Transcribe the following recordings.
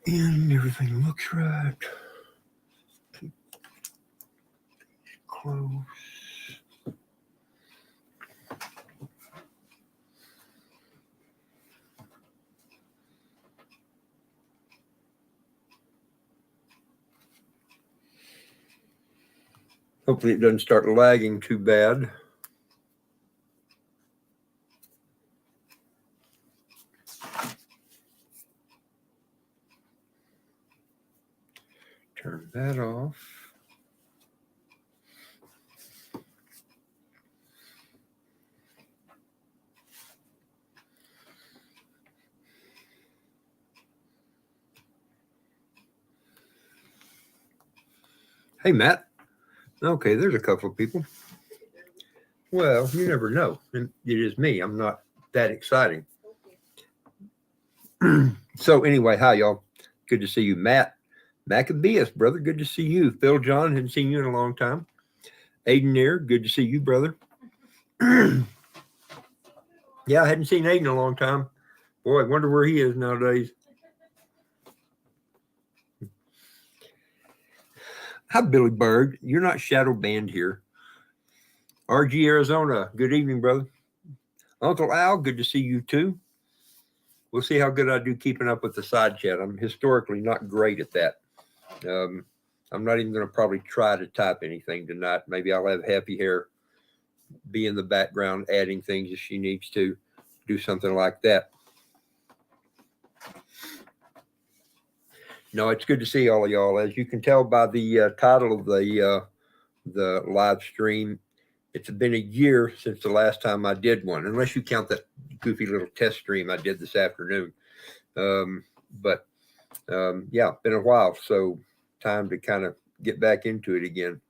And everything looks right. Keep close. Hopefully it doesn't start lagging too bad. Turn that off. Hey, Matt. Okay, there's a couple of people. Well, you never know. It is me. I'm not that exciting. So anyway, hi, y'all. Good to see you. Matt Maccabeus, brother. Good to see you. Phil John, hadn't seen you in a long time. Aiden there, good to see you, brother. Yeah, I hadn't seen Aiden in a long time. Boy, I wonder where he is nowadays. Hi, Billy Berg. You're not shadow banned here. RG Arizona, good evening, brother. Uncle Al, good to see you too. We'll see how good I do keeping up with the side chat. I'm historically not great at that. I'm not even going to probably try to type anything tonight. Maybe I'll have Happy Hair be in the background adding things if she needs to do something like that. No, it's good to see all of y'all. As you can tell by the title of the live stream, it's been a year since the last time I did one, unless you count that goofy little test stream I did this afternoon. Yeah, been a while, so time to kind of get back into it again.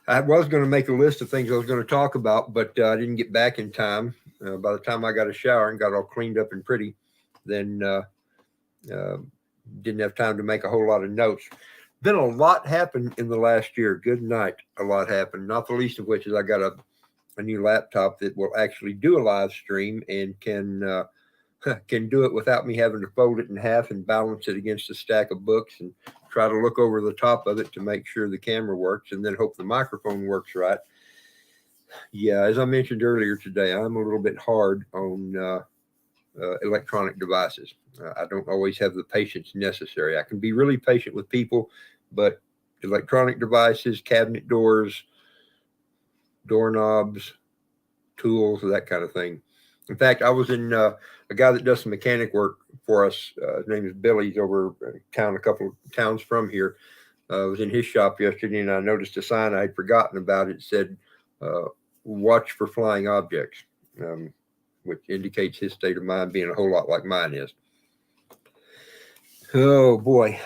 I was going to make a list of things I was going to talk about, but I didn't get back in time. By the time I got a shower and got all cleaned up and pretty, then didn't have time to make a whole lot of notes. Been a lot happened in the last year. Good night. A lot happened, not the least of which is I got a new laptop that will actually do a live stream and can do it without me having to fold it in half and balance it against a stack of books and try to look over the top of it to make sure the camera works and then hope the microphone works right. Yeah, as I mentioned earlier today, I'm a little bit hard on electronic devices. I don't always have the patience necessary. I can be really patient with people, but electronic devices, cabinet doors, doorknobs, tools, that kind of thing. In fact, I was in a guy that does some mechanic work for us. His name is Billy. He's over town, a couple of towns from here. I was in his shop yesterday, and I noticed a sign I had forgotten about. It said, "Watch for flying objects," which indicates his state of mind being a whole lot like mine is. Oh boy.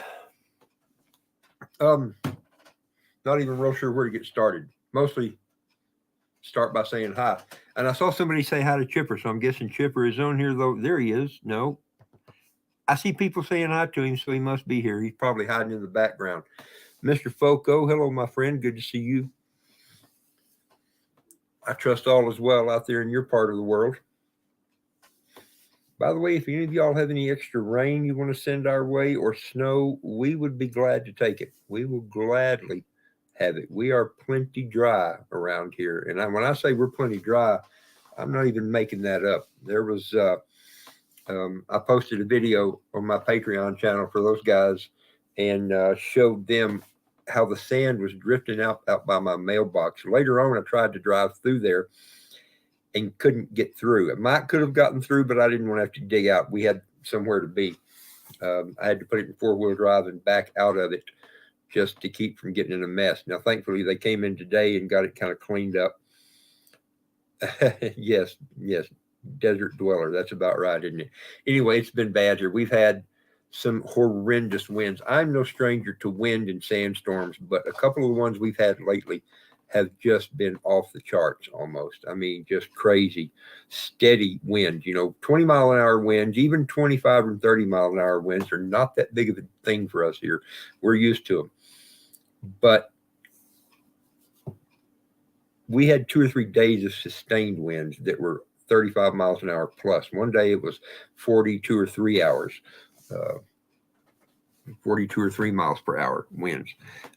Not even real sure where to get started. Mostly start by saying hi. And I saw somebody say hi to Chipper, so I'm guessing Chipper is on here, though. There he is. No. I see people saying hi to him, so he must be here. He's probably hiding in the background. Mr. Foco, hello, my friend. Good to see you. I trust all is well out there in your part of the world. By the way, if any of y'all have any extra rain you want to send our way or snow, we would be glad to take it. We will gladly have it. We are plenty dry around here. And when I say we're plenty dry, I'm not even making that up. There was, I posted a video on my Patreon channel for those guys and showed them how the sand was drifting out by my mailbox. Later on, I tried to drive through there and couldn't get through. It could have gotten through, but I didn't want to have to dig out. We had somewhere to be. I had to put it in four-wheel drive and back out of it just to keep from getting in a mess. Now, thankfully, they came in today and got it kind of cleaned up. Yes, desert dweller. That's about right, isn't it? Anyway, it's been bad here. We've had some horrendous winds. I'm no stranger to wind and sandstorms, but a couple of the ones we've had lately have just been off the charts almost. I mean, just crazy, steady winds, 20-mile-an-hour winds, even 25 and 30-mile-an-hour winds are not that big of a thing for us here. We're used to them. But we had 2 or 3 days of sustained winds that were 35 miles an hour plus. One day it was 42 or 3 hours, 42 or 3 miles per hour winds.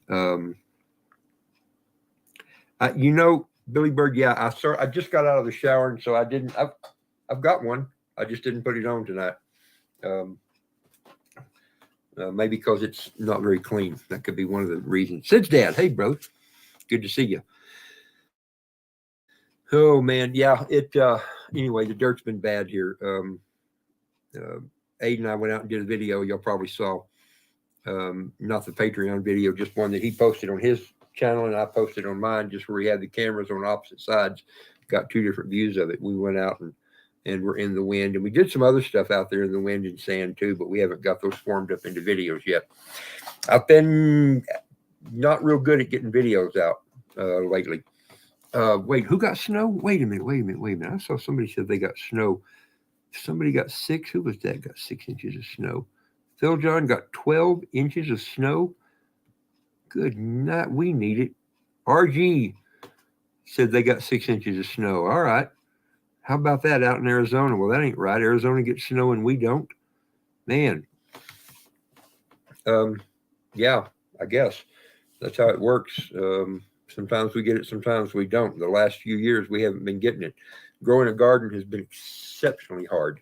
You know, Billy Bird, yeah, I just got out of the shower, and so I've got one. I just didn't put it on tonight. Maybe because it's not very clean. That could be one of the reasons. Sid's dad, hey, bro. Good to see you. Oh, man. Yeah, anyway, the dirt's been bad here. Aiden and I went out and did a video y'all probably saw. Not the Patreon video, just one that he posted on his channel and I posted on mine, just where he had the cameras on opposite sides. Got 2 different views of it. We went out and we're in the wind, and we did some other stuff out there in the wind and sand too, but we haven't got those formed up into videos yet. I've been not real good at getting videos out lately. Wait, who got snow? Wait a minute. I saw somebody said they got snow. Somebody got 6. Who was that? Got 6 inches of snow. Phil John got 12 inches of snow. Good night. We need it. RG said they got 6 inches of snow. All right. How about that out in Arizona? Well, that ain't right. Arizona gets snow and we don't. Man. Yeah, I guess that's how it works. Sometimes we get it, sometimes we don't. The last few years, we haven't been getting it. Growing a garden has been exceptionally hard.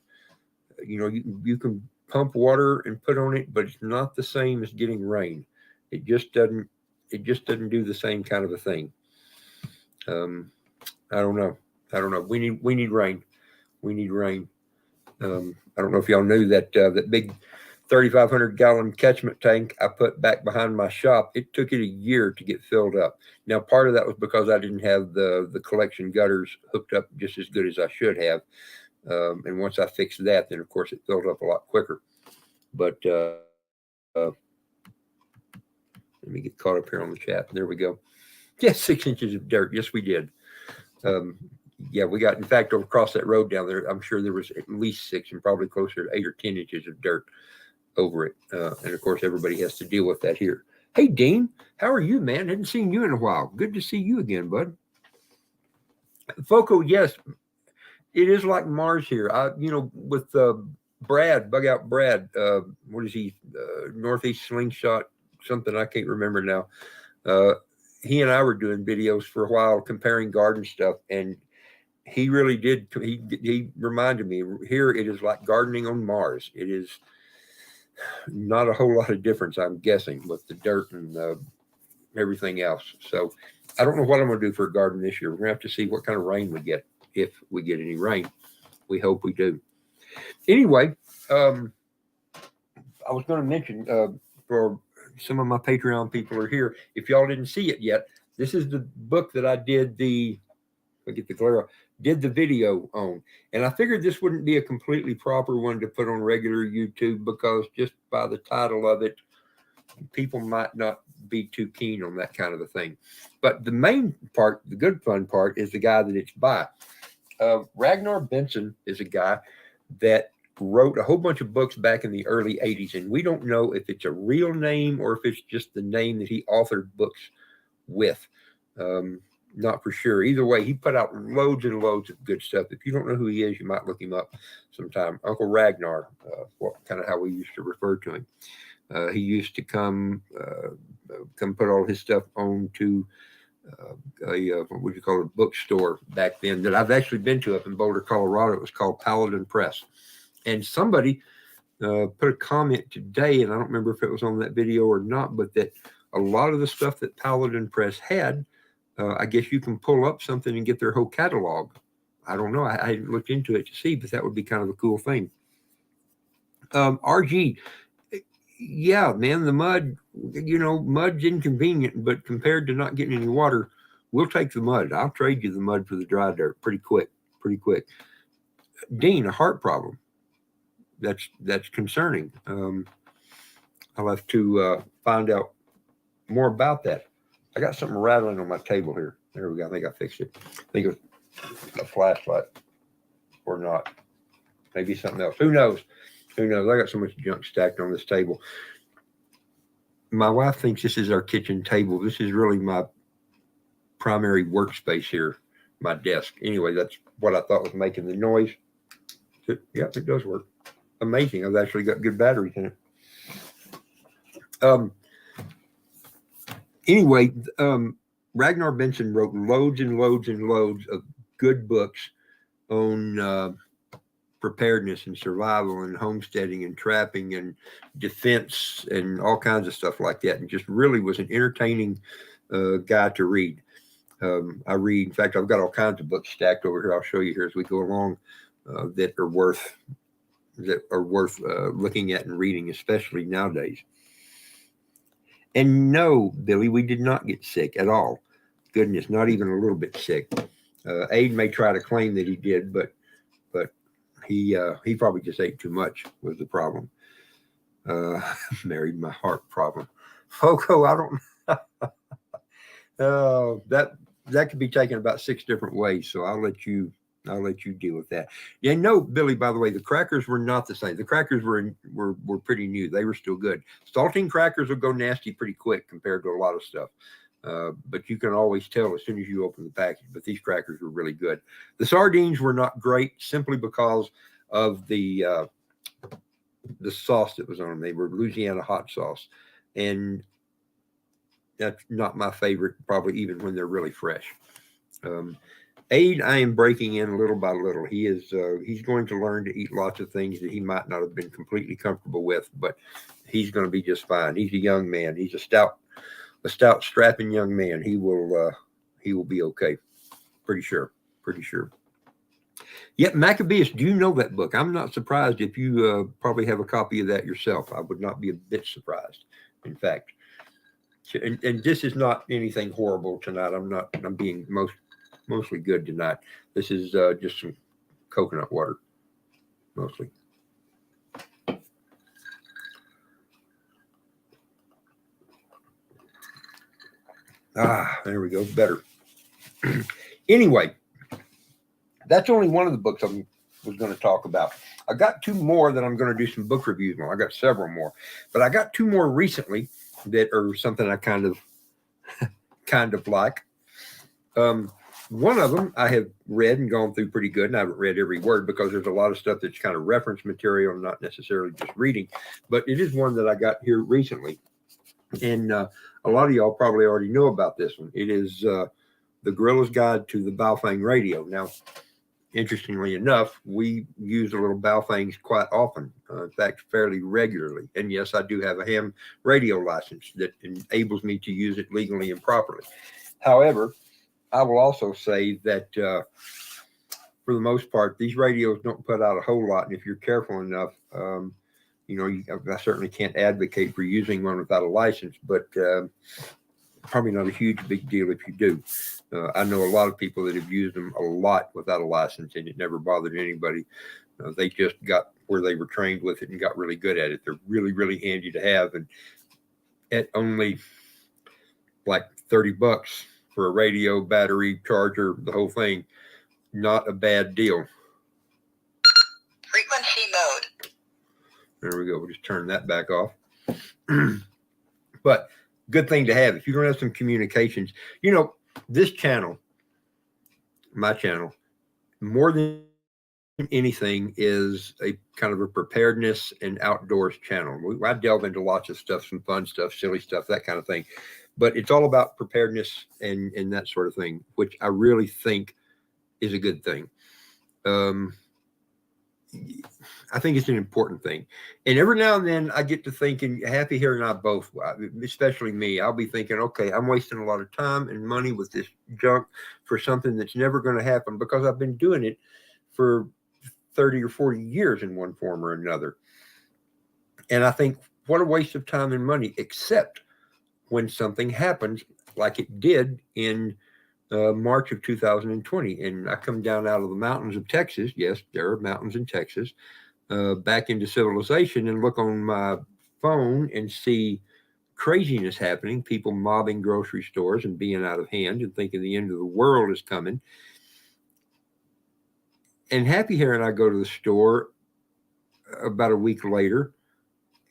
You know, you can pump water and put on it, but it's not the same as getting rain. It just doesn't do the same kind of a thing. I don't know. We need rain. We need rain. I don't know if y'all knew that that big 3,500 gallon catchment tank I put back behind my shop. It took it a year to get filled up. Now, part of that was because I didn't have the collection gutters hooked up just as good as I should have. And once I fixed that, then of course it filled up a lot quicker. But let me get caught up here on the chat. There we go. Yes, 6 inches of dirt. Yes, we did. Yeah, we got, in fact, across that road down there, I'm sure there was at least 6 and probably closer to 8 or 10 inches of dirt over it. And of course, everybody has to deal with that here. Hey, Dean, how are you, man? Hadn't seen you in a while. Good to see you again, bud. Foco, yes, it is like Mars here. With Brad, Bug Out Brad, what is he? Northeast Slingshot, something I can't remember now. He and I were doing videos for a while comparing garden stuff, and he really did. He reminded me, here it is like gardening on Mars. It is not a whole lot of difference, I'm guessing, with the dirt and everything else. So I don't know what I'm going to do for a garden this year. We're going to have to see what kind of rain we get, if we get any rain. We hope we do. Anyway, I was going to mention for some of my Patreon people are here. If y'all didn't see it yet, this is the book that I did the video on. And I figured this wouldn't be a completely proper one to put on regular YouTube, because just by the title of it, people might not be too keen on that kind of a thing. But the main part, the good fun part, is the guy that it's by. Ragnar Benson is a guy that wrote a whole bunch of books back in the early 80s, and we don't know if it's a real name or if it's just the name that he authored books with. Not for sure. Either way, he put out loads and loads of good stuff. If you don't know who he is, you might look him up sometime. Uncle Ragnar, kind of how we used to refer to him. He used to come put all his stuff on to what would you call it, bookstore back then that I've actually been to up in Boulder, Colorado. It was called Paladin Press. And somebody put a comment today, and I don't remember if it was on that video or not, but that a lot of the stuff that Paladin Press had, I guess you can pull up something and get their whole catalog. I don't know. I hadn't looked into it to see, but that would be kind of a cool thing. RG, yeah, man, the mud, mud's inconvenient, but compared to not getting any water, we'll take the mud. I'll trade you the mud for the dry dirt pretty quick. Dean, a heart problem. That's concerning. I'll have to find out more about that. I got something rattling on my table here. There we go. I think I fixed it. I think it was a flashlight or not. Maybe something else. Who knows? I got so much junk stacked on this table. My wife thinks this is our kitchen table. This is really my primary workspace here. my desk. Anyway, that's what I thought was making the noise. Yeah, it does work. Amazing. I've actually got good batteries in it. Anyway, Ragnar Benson wrote loads and loads and loads of good books on preparedness and survival and homesteading and trapping and defense and all kinds of stuff like that, and just really was an entertaining guy to read. I read, in fact, I've got all kinds of books stacked over here. I'll show you here as we go along that are worth looking at and reading, especially nowadays. And no, Billy, we did not get sick at all. Goodness, not even a little bit sick. Aid may try to claim that he did, but he probably just ate too much was the problem. Married my heart problem. Foco, I don't. That could be taken about 6 different ways. So I'll let you deal with that. Yeah, no, Billy, by the way, the crackers were not the same. The crackers were pretty new. They were still good. Saltine crackers will go nasty pretty quick compared to a lot of stuff. But you can always tell as soon as you open the package. But these crackers were really good. The sardines were not great simply because of the sauce that was on them. They were Louisiana hot sauce. And that's not my favorite, probably even when they're really fresh. Aid, I am breaking in little by little. He's going to learn to eat lots of things that he might not have been completely comfortable with, but he's going to be just fine. He's a young man. He's a stout, strapping young man. He will be okay. Pretty sure. Yep, Maccabeus, do you know that book? I'm not surprised if you probably have a copy of that yourself. I would not be a bit surprised, in fact. And this is not anything horrible tonight. I'm being mostly good tonight. This is just some coconut water, mostly. There we go. Better. Anyway, that's only one of the books I was going to talk about. I got 2 more that I'm going to do some book reviews on. I got several more, but I got 2 more recently that are something I kind of like. One of them I have read and gone through pretty good, and I haven't read every word because there's a lot of stuff that's kind of reference material, not necessarily just reading, but it is one that I got here recently. And a lot of y'all probably already know about this one. It is The Guerrilla's Guide to the Baofeng Radio. Now, interestingly enough, we use the little Baofengs quite often, in fact, fairly regularly. And yes, I do have a ham radio license that enables me to use it legally and properly. However, I will also say that for the most part, these radios don't put out a whole lot. And if you're careful enough, I certainly can't advocate for using one without a license, but probably not a huge big deal if you do. I know a lot of people that have used them a lot without a license, and it never bothered anybody. They just got where they were trained with it and got really good at it. They're really, really handy to have. And at only like $30 for a radio, battery, charger, the whole thing, not a bad deal. Frequency mode. There we go. We'll just turn that back off. But good thing to have. If you're going to have some communications, this channel, my channel, more than anything is a kind of a preparedness and outdoors channel. I delve into lots of stuff, some fun stuff, silly stuff, that kind of thing. But it's all about preparedness and that sort of thing, which I really think is a good thing. I think it's an important thing. And every now and then I get to thinking, Happy here and I both, especially me, I'll be thinking, okay, I'm wasting a lot of time and money with this junk for something that's never going to happen because I've been doing it for 30 or 40 years in one form or another. And I think, what a waste of time and money, except when something happens like it did in March of 2020. And I come down out of the mountains of Texas. Yes, there are mountains in Texas, back into civilization, and look on my phone and see craziness happening, people mobbing grocery stores and being out of hand and thinking the end of the world is coming. And Happy Hair and I go to the store about a week later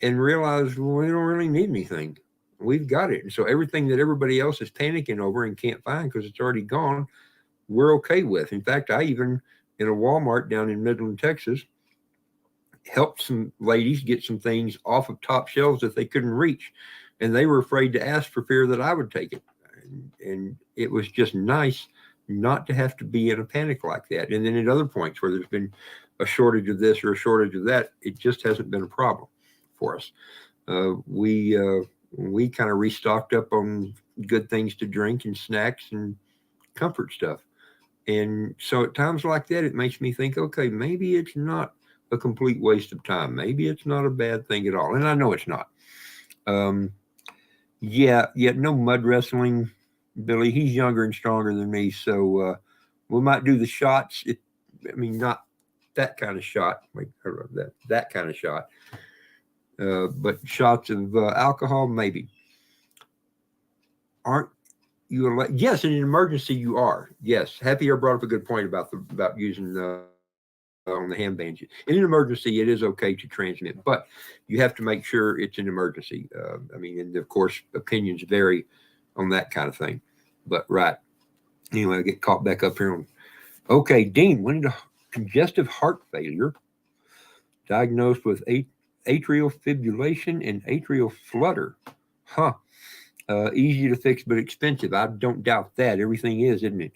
and realize, well, we don't really need anything. We've got it. And so everything that everybody else is panicking over and can't find because it's already gone, we're okay with. In fact, I even, in a Walmart down in Midland, Texas, helped some ladies get some things off of top shelves that they couldn't reach. And they were afraid to ask for fear that I would take it. And it was just nice not to have to be in a panic like that. And then at other points where there's been a shortage of this or a shortage of that, it just hasn't been a problem for us. We kind of restocked up on good things to drink and snacks and comfort stuff. And so at times like that, it makes me think, okay, maybe it's not a complete waste of time. Maybe it's not a bad thing at all. And I know it's not. Um, yeah, no mud wrestling, Billy. He's younger and stronger than me, so we might do the shots. Not that kind of shot, like that kind of shot, but shots of alcohol, maybe. Aren't you? Yes, in an emergency, you are. Yes, Happy Air brought up a good point about using on the hand bands. In an emergency, it is okay to transmit, but you have to make sure it's an emergency. And of course, opinions vary on that kind of thing. But right. Anyway, I get caught back up here on. Okay, Dean, when did congestive heart failure, diagnosed with atrial fibrillation and atrial flutter. Huh. Easy to fix, but expensive. I don't doubt that. Everything is, isn't it?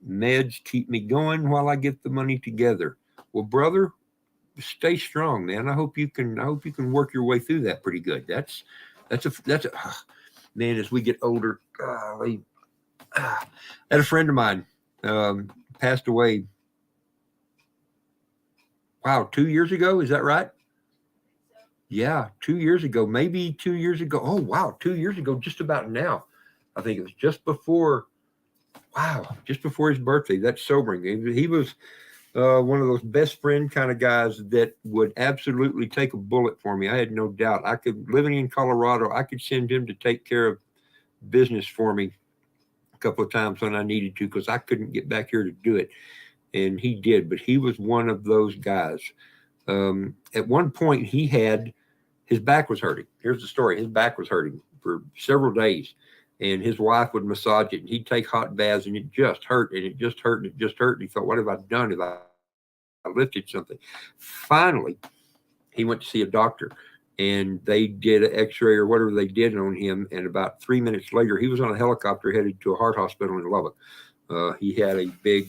Meds keep me going while I get the money together. Well, brother, stay strong, man. I hope you can work your way through that pretty good. That's a man. As we get older, I had a friend of mine passed away. Wow, 2 years ago, is that right? Yeah, 2 years ago, maybe 2 years ago. Oh, wow, 2 years ago, just about now. I think it was just before. Wow, just before his birthday. That's sobering. He was one of those best friend kind of guys that would absolutely take a bullet for me. I had no doubt. Living in Colorado, I could send him to take care of business for me a couple of times when I needed to, because I couldn't get back here to do it. And he did, but he was one of those guys. At one point, his back was hurting. Here's the story. His back was hurting for several days, and his wife would massage it, and he'd take hot baths, and it just hurt, and it just hurt, and it just hurt. And he thought, what have I done? Have I lifted something? Finally, he went to see a doctor, and they did an x-ray or whatever they did on him, and about 3 minutes later, he was on a helicopter headed to a heart hospital in Lubbock. He had a big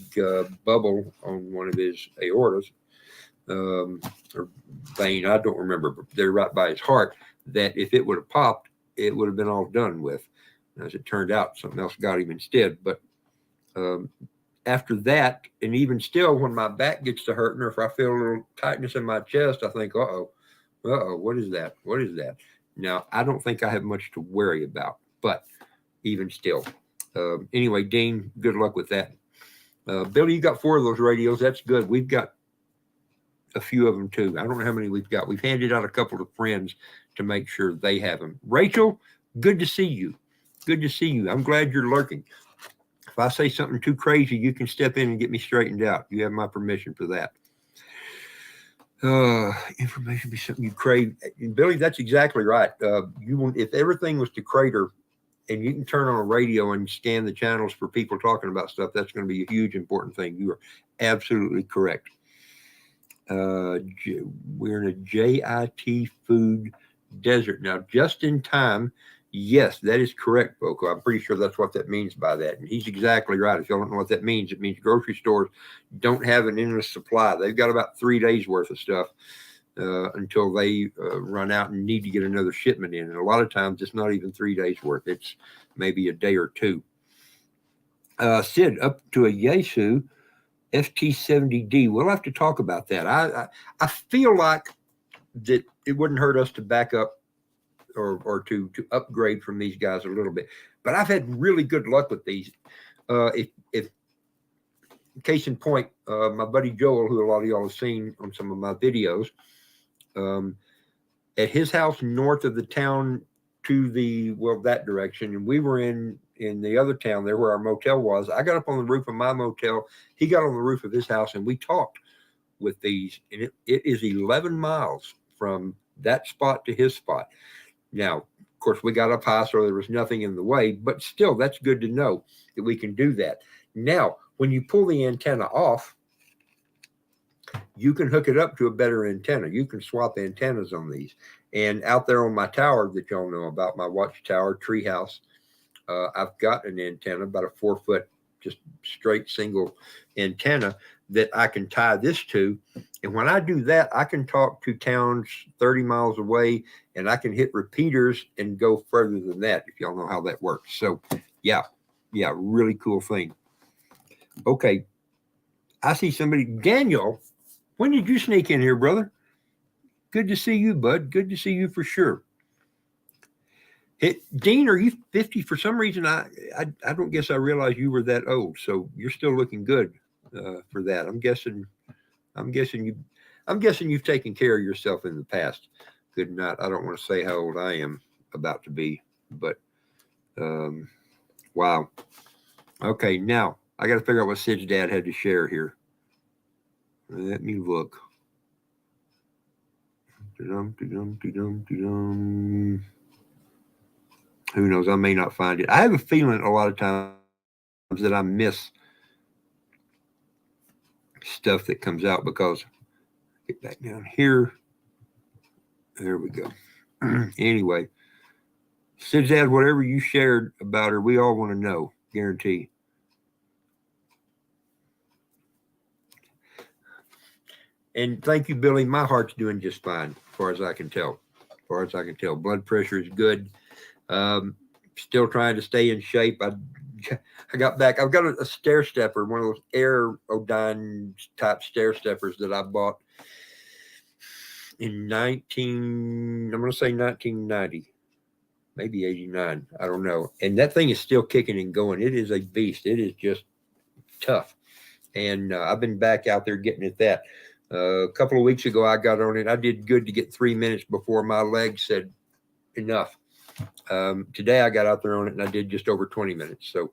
bubble on one of his aortas, or vein, I don't remember, but they're right by his heart, that if it would have popped, it would have been all done with. As it turned out, something else got him instead. But after that, and even still, when my back gets to hurting, or if I feel a little tightness in my chest, I think, what is that? What is that? Now, I don't think I have much to worry about, but even still. Anyway, Dean, good luck with that. Billy, you got 4 of those radios. That's good. We've got a few of them too. I don't know how many we've got. We've handed out a couple to friends to make sure they have them. Rachel, good to see you. Good to see you. I'm glad you're lurking. If I say something too crazy, you can step in and get me straightened out. You have my permission for that. Information be something you crave. And Billy, that's exactly right. If everything was to crater, and you can turn on a radio and scan the channels for people talking about stuff, that's going to be a huge important thing. You are absolutely correct. We're in a JIT food desert now, just in time. Yes, that is correct, Boko. I'm pretty sure that's what that means by that. And he's exactly right. If you don't know what that means, it means grocery stores don't have an endless supply. They've got about 3 days worth of stuff until they run out and need to get another shipment in. And a lot of times it's not even 3 days worth. It's maybe a day or two. Sid, up to a Yaesu FT70D. We'll have to talk about that. I feel like that it wouldn't hurt us to back up or to upgrade from these guys a little bit. But I've had really good luck with these. If case in point, my buddy Joel, who a lot of y'all have seen on some of my videos, at his house north of the town to that direction, and we were in the other town there where our motel was. I got up on the roof of my motel. He got on the roof of his house, and we talked with these. And it is 11 miles from that spot to his spot. Now, of course, we got up high, so there was nothing in the way. But still, that's good to know that we can do that. Now, when you pull the antenna off, you can hook it up to a better antenna. You can swap antennas on these. And out there on my tower that y'all know about, my watchtower, treehouse, I've got an antenna, about a 4-foot, just straight single antenna that I can tie this to. And when I do that, I can talk to towns 30 miles away, and I can hit repeaters and go further than that, if y'all know how that works. So, yeah, really cool thing. Okay, I see somebody. Daniel, when did you sneak in here, brother? Good to see you, bud. Good to see you for sure. Hey, Dean, are you 50? For some reason, I don't guess I realized you were that old. So you're still looking good for that. I'm guessing you've taken care of yourself in the past. Good night. I don't want to say how old I am about to be, but wow. Okay, now I got to figure out what Sid's dad had to share here. Let me look. Who knows? I may not find it. I have a feeling a lot of times that I miss stuff that comes out because get back down here. There we go. Anyway, Sid's dad, whatever you shared about her, we all want to know. Guarantee. And thank you, Billy. My heart's doing just fine, as far as I can tell. Blood pressure is good. Still trying to stay in shape. I got back. I've got a stair stepper, one of those Aerodyne type stair steppers that I bought in 1990, maybe 89. I don't know. And that thing is still kicking and going. It is a beast. It is just tough. And I've been back out there getting at that. A couple of weeks ago, I got on it. I did good to get 3 minutes before my legs said enough. Today, I got out there on it, and I did just over 20 minutes. So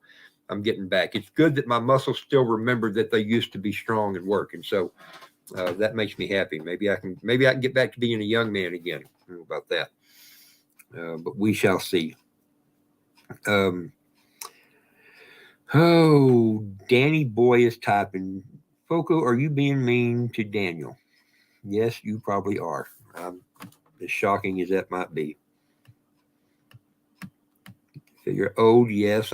I'm getting back. It's good that my muscles still remember that they used to be strong and work. And so that makes me happy. Maybe I can get back to being a young man again. I don't know about that. But we shall see. Danny Boy is typing. Foco, are you being mean to Daniel? Yes, you probably are. As shocking as that might be. Figure old, yes.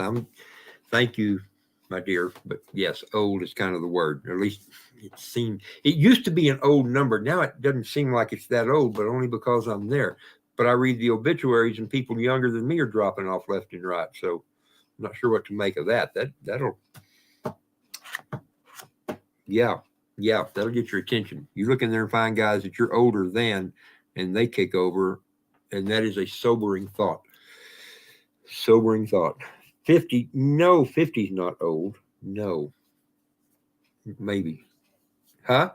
Thank you, my dear. But yes, old is kind of the word. Or at least it used to be an old number. Now it doesn't seem like it's that old, but only because I'm there. But I read the obituaries and people younger than me are dropping off left and right. So I'm not sure what to make of that. That'll get your attention. You look in there and find guys that you're older than, and they kick over, and that is a sobering thought. 50, no, 50's not old. No. Maybe. Huh?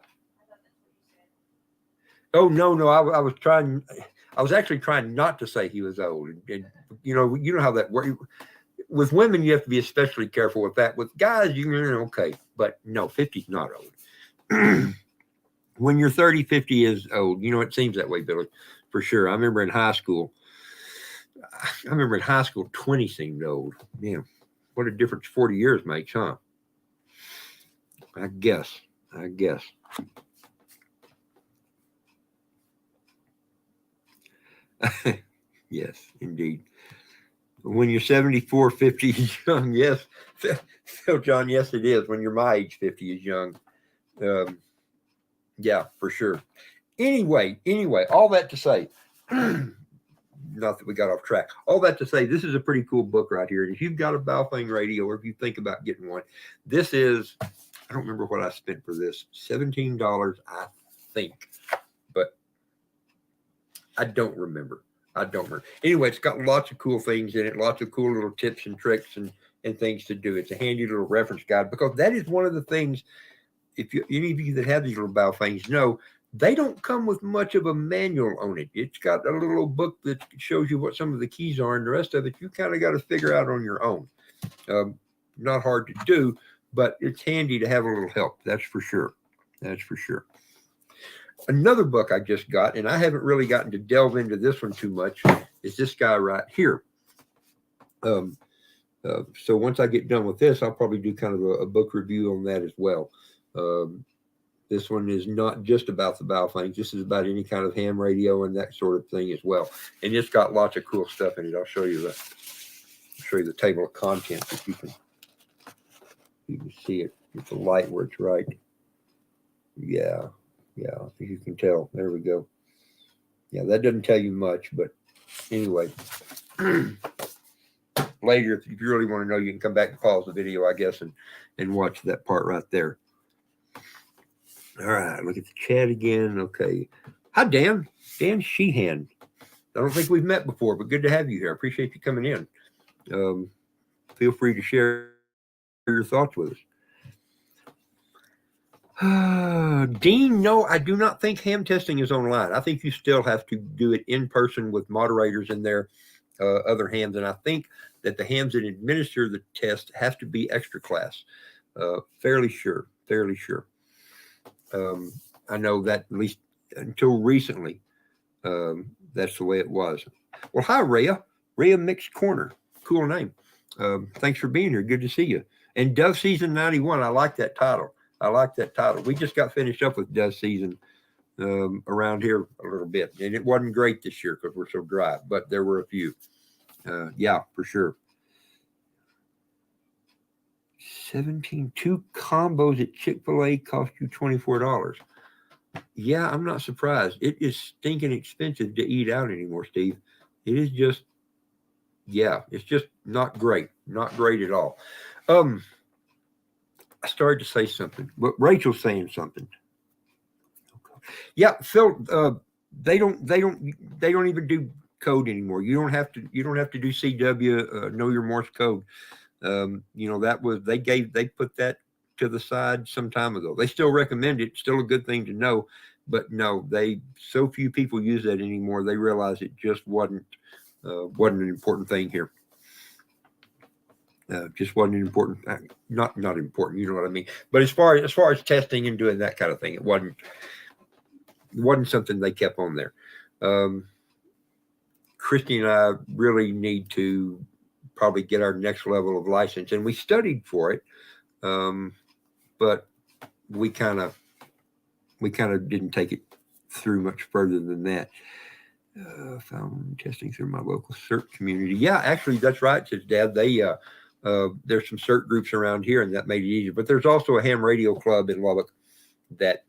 Oh, no. I was actually trying not to say he was old. And you know how that works. With women, you have to be especially careful with that. With guys, okay. But no, 50's not old. When you're 30, 50 is old. It seems that way, Billy, for sure. I remember in high school, 20 seemed old. Man, what a difference 40 years makes, huh? I guess. Yes, indeed. When you're 74, 50 is young. Yes. Phil John, yes, it is. When you're my age, 50 is young. Yeah, for sure. Anyway, all that to say, not that we got off track. All that to say, this is a pretty cool book right here. And if you've got a Baofeng radio, or if you think about getting one, this is, I don't remember what I spent for this, $17, I think, but I don't remember. Anyway, it's got lots of cool things in it, lots of cool little tips and tricks and things to do. It's a handy little reference guide, because that is one of the things, any of you that have these little Baofengs know, they don't come with much of a manual on it. It's got a little book that shows you what some of the keys are, and the rest of it you kind of got to figure out on your own. Not hard to do, but it's handy to have a little help. That's for sure. Another book I just got, and I haven't really gotten to delve into this one too much, is this guy right here. So once I get done with this, I'll probably do kind of a book review on that as well. This one is not just about the biophanes. This is about any kind of ham radio and that sort of thing as well. And it's got lots of cool stuff in it. I'll show you the table of contents if you can see it. If the light works right. Yeah, if you can tell. There we go. Yeah, that doesn't tell you much, but anyway. Later, if you really want to know, you can come back and pause the video, I guess, and watch that part right there. All right, look at the chat again. Okay. Hi, Dan. Dan Sheehan. I don't think we've met before, but good to have you here. I appreciate you coming in. Feel free to share your thoughts with us. Dean, no, I do not think ham testing is online. I think you still have to do it in person with moderators in there, other hams. And I think that the hams that administer the test have to be extra class. Fairly sure. I know that at least until recently, that's the way it was. Well, hi, Rhea. Rhea Mixed Corner. Cool name. Thanks for being here. Good to see you. And Dove Season 91. I like that title. We just got finished up with Dove Season around here a little bit. And it wasn't great this year because we're so dry, but there were a few. Yeah, for sure. 17, 2 combos at Chick-fil-A cost you $24. Yeah, I'm not surprised. It is stinking expensive to eat out anymore, Steve. It is just, it's just not great. Not great at all. I started to say something, but Rachel's saying something. Yeah, Phil, they don't even do code anymore. You don't have to do CW, know your Morse code. That was they put that to the side some time ago. They still recommend it, still a good thing to know, but no, so few people use that anymore. They realize it just wasn't an important thing here. Just wasn't important, not important. You know what I mean? But as far as testing and doing that kind of thing, it wasn't something they kept on there. Christy and I really need to probably get our next level of license, and we studied for it, but we kind of didn't take it through much further than that. Found testing through my local CERT community. Yeah, actually, that's right, says Dad. There's some CERT groups around here, and that made it easier. But there's also a ham radio club in Lubbock that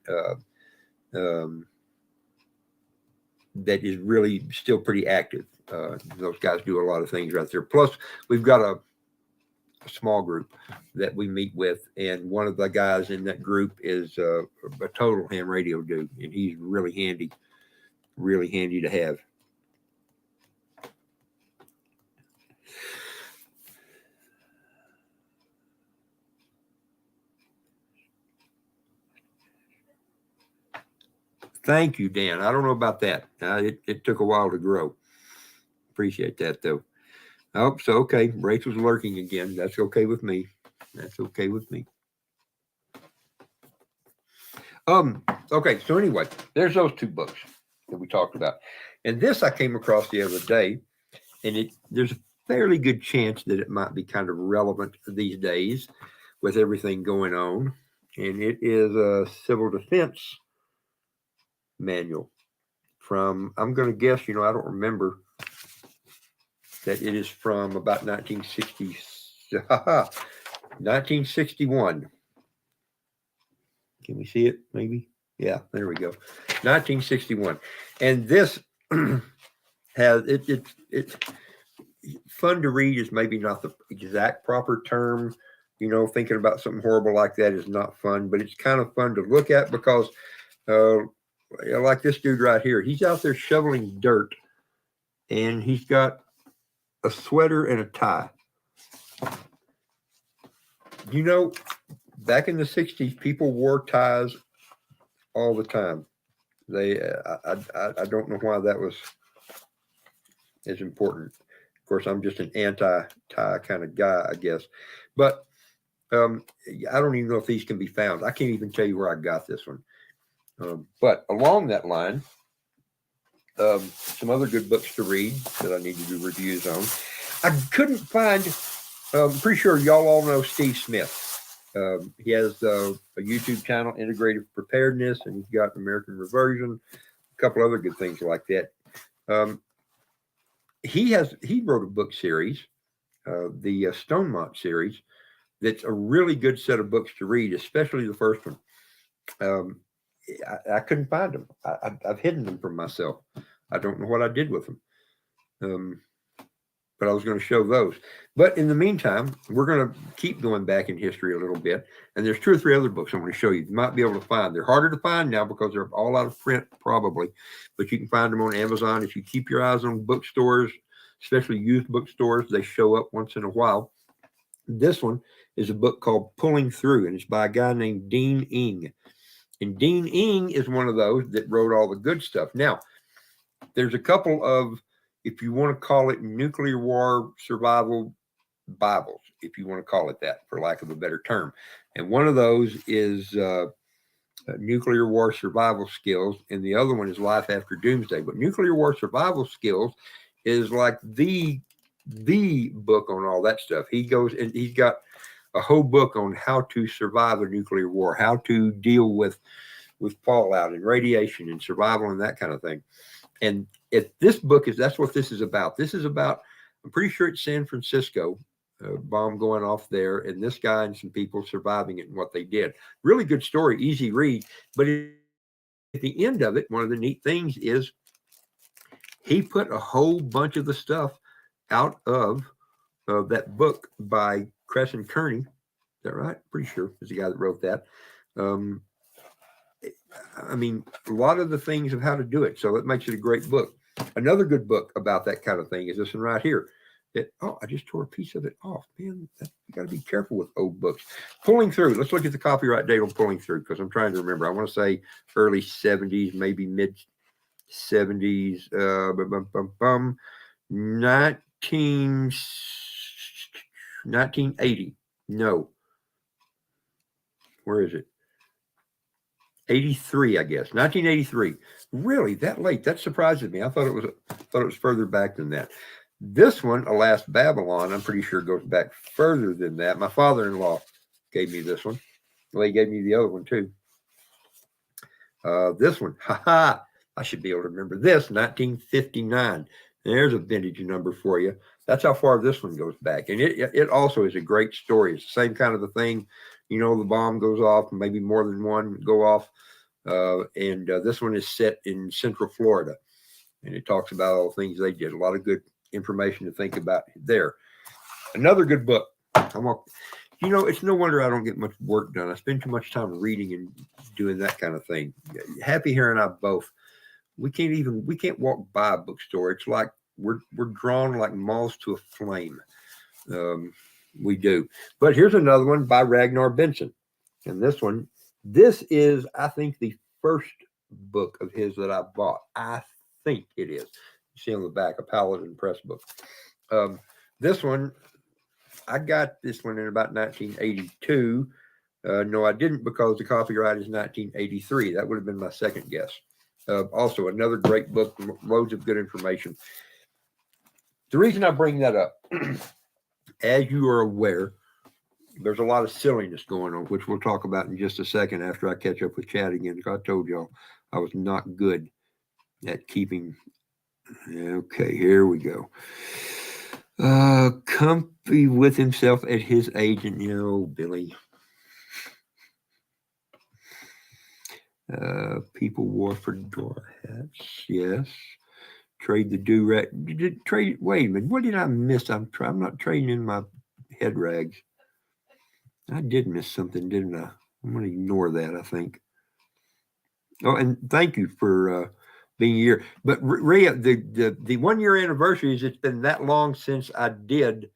is really still pretty active. Those guys do a lot of things right there. Plus, we've got a small group that we meet with, and one of the guys in that group is a total ham radio dude, and he's really handy to have. Thank you, Dan. I don't know about that. It took a while to grow. Appreciate that, though. Oh, so okay. Rachel's lurking again. That's okay with me. Okay. So anyway, there's those 2 books that we talked about, and this I came across the other day, and there's a fairly good chance that it might be kind of relevant these days with everything going on, and it is a civil defense manual from, I'm going to guess, I don't remember, that it is from about 1961. Can we see it? Maybe. Yeah, there we go. 1961, and this has it's fun to read. Is maybe not the exact proper term. Thinking about something horrible like that is not fun, but it's kind of fun to look at because, like this dude right here, he's out there shoveling dirt, and he's got a sweater and a tie. Back in the 60s, people wore ties all the time. I don't know why that was as important. Of course, I'm just an anti-tie kind of guy, I guess. But I don't even know if these can be found. I can't even tell you where I got this one. But along that line, some other good books to read that I need to do reviews on. I couldn't find I'm pretty sure y'all all know Steve Smith. He has a YouTube channel, Integrative Preparedness, and he's got American Reversion, a couple other good things like that. He wrote a book series, the Stonemont series, that's a really good set of books to read, especially the first one. I couldn't find them. I've hidden them from myself. I don't know what I did with them. But I was going to show those. But in the meantime, we're going to keep going back in history a little bit. And there's 2 or 3 other books I want to show you. You might be able to find. They're harder to find now because they're all out of print, probably. But you can find them on Amazon. If you keep your eyes on bookstores, especially used bookstores, they show up once in a while. This one is a book called Pulling Through, and it's by a guy named Dean Ing. And Dean Ing is one of those that wrote all the good stuff. Now, there's a couple of, if you want to call it, nuclear war survival Bibles, if you want to call it that, for lack of a better term. And one of those is Nuclear War Survival Skills, and the other one is Life After Doomsday. But Nuclear War Survival Skills is like the book on all that stuff. He goes and he's got a whole book on how to survive a nuclear war, how to deal with fallout and radiation and survival and that kind of thing. And this book that's what this is about. This is about, I'm pretty sure it's San Francisco, bomb going off there, and this guy and some people surviving it and what they did. Really good story, easy read. But at the end of it, one of the neat things is he put a whole bunch of the stuff out of that book by Crescent Kearney. Is that right? Pretty sure is the guy that wrote that. I mean, a lot of the things of how to do it. So it makes it a great book. Another good book about that kind of thing is this one right here. I just tore a piece of it off. Man, you got to be careful with old books. Pulling Through. Let's look at the copyright date on Pulling Through because I'm trying to remember. I want to say early 70s, maybe mid 70s. 1980. No. Where is it? 83, I guess. 1983. Really, that late? That surprises me. I thought it was further back than that. This one, Alas Babylon, I'm pretty sure goes back further than that. My father-in-law gave me this one. Well, he gave me the other one too. This one, I should be able to remember this. 1959. There's a vintage number for you. That's how far this one goes back, and it also is a great story. It's the same kind of a thing. You know, the bomb goes off, maybe more than one go off. And this one is set in Central Florida. And it talks about all the things they did. A lot of good information to think about there. Another good book. It's no wonder I don't get much work done. I spend too much time reading and doing that kind of thing. Happy Hair and I both. We can't walk by a bookstore. It's like we're drawn like moths to a flame. We do. But here's another one by Ragnar Benson. And this is, I think, the first book of his that I bought. I think it is. You see on the back, a Paladin Press book. This one, I got this one in about 1982. No, I didn't, because the copyright is 1983. That would have been my second guess. Also, another great book, loads of good information. The reason I bring that up, as you are aware, there's a lot of silliness going on, which we'll talk about in just a second after I catch up with Chad again. Because I told y'all I was not good at keeping. Okay, here we go. Comfy with himself at his age, and Billy. People wore fedora hats. Yes. Trade the do-rag. Wait a minute. What did I miss? I'm not trading in my head rags. I did miss something, didn't I? I'm going to ignore that, I think. Oh, and thank you for being here. But Rhea, the 1 year anniversary is, it's been that long since I did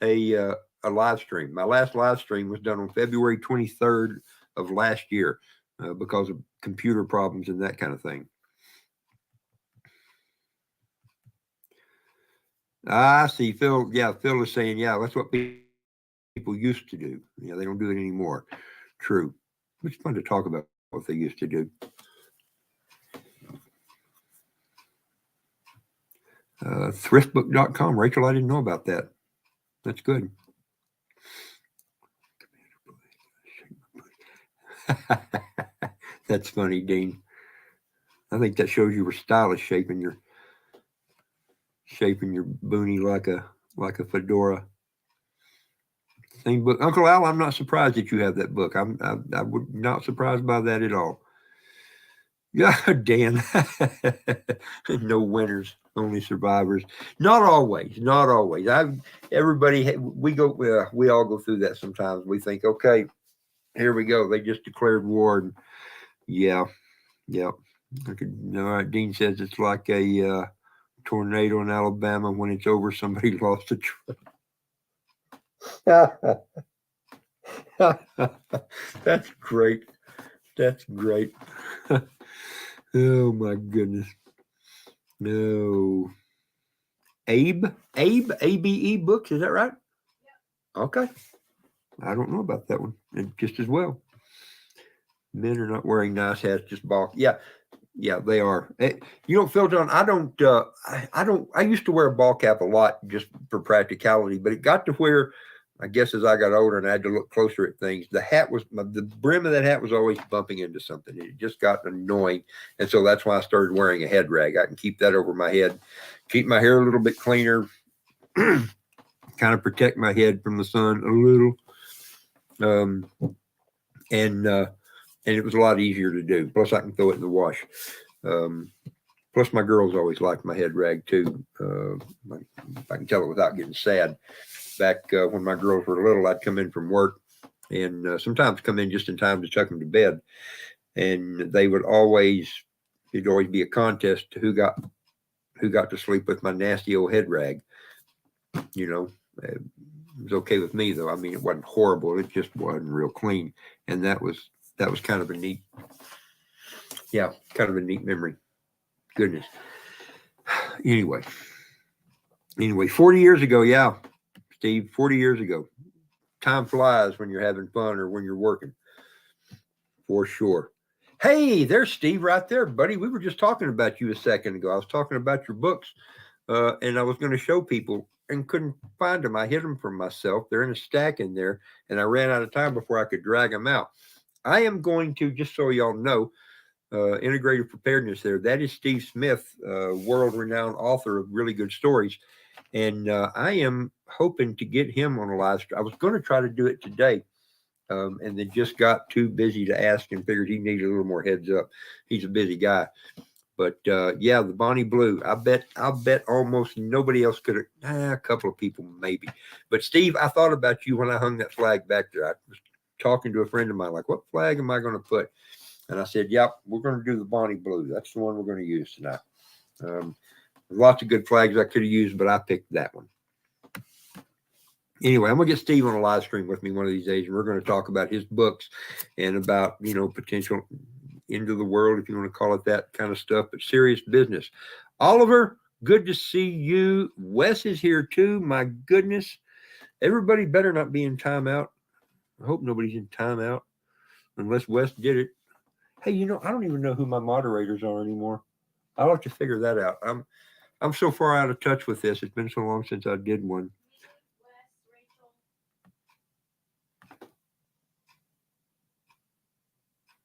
a live stream. My last live stream was done on February 23rd of last year because of computer problems and that kind of thing. I see. Phil is saying, that's what people used to do. They don't do it anymore. True. It's fun to talk about what they used to do. Thriftbook.com. Rachel, I didn't know about that. That's good. That's funny, Dean. I think that shows you were stylish, shaping your boonie like a fedora. Same book, Uncle Al. I'm not surprised that you have that book. I would not surprised by that at all. Yeah, Dan. No winners, only survivors. Not always. Not always. We all go through that sometimes. We think, okay, here we go. They just declared war, and yeah, yeah. All right. Dean says it's like a tornado in Alabama. When it's over, somebody lost a truck. That's great. That's great. Oh my goodness. No. ABE books, is that right? Yeah. Okay. I don't know about that one. And just as well. Men are not wearing nice hats, just balk. Yeah. Yeah, they are. You know, Phil John, I used to wear a ball cap a lot just for practicality, but it got to where I guess as I got older and I had to look closer at things, the brim of that hat was always bumping into something. It just got annoying. And so that's why I started wearing a head rag. I can keep that over my head, keep my hair a little bit cleaner, kind of protect my head from the sun a little. And it was a lot easier to do. Plus, I can throw it in the wash. Plus, my girls always liked my head rag too. I can tell it without getting sad. Back when my girls were little, I'd come in from work and sometimes come in just in time to tuck them to bed. And it'd always be a contest to who got to sleep with my nasty old head rag. You know, it was okay with me though. I mean, it wasn't horrible. It just wasn't real clean. And that was kind of a neat memory. Goodness. Anyway, 40 years ago, yeah, Steve, 40 years ago. Time flies when you're having fun or when you're working. For sure. Hey, there's Steve right there, buddy. We were just talking about you a second ago. I was talking about your books, and I was going to show people and couldn't find them. I hid them from myself. They're in a stack in there, and I ran out of time before I could drag them out. I am going to, just so y'all know, integrative preparedness there. That is Steve Smith, world-renowned author of really good stories. And I am hoping to get him on a live stream. I was going to try to do it today, and then just got too busy to ask and figured he needed a little more heads up. He's a busy guy. But yeah, the Bonnie Blue. I'll bet almost nobody else could have. A couple of people maybe. But Steve, I thought about you when I hung that flag back there. I was talking to a friend of mine, like, what flag am I going to put? And I said, yep, we're going to do the Bonnie Blue. That's the one we're going to use tonight. Lots of good flags I could have used, but I picked that one. Anyway, I'm going to get Steve on a live stream with me one of these days, and we're going to talk about his books and about, potential end of the world, if you want to call it that kind of stuff, but serious business. Oliver, good to see you. Wes is here too. My goodness. Everybody better not be in timeout. I hope nobody's in timeout unless Wes did it. Hey, I don't even know who my moderators are anymore. I'll have to figure that out. I'm so far out of touch with this. It's been so long since I did one.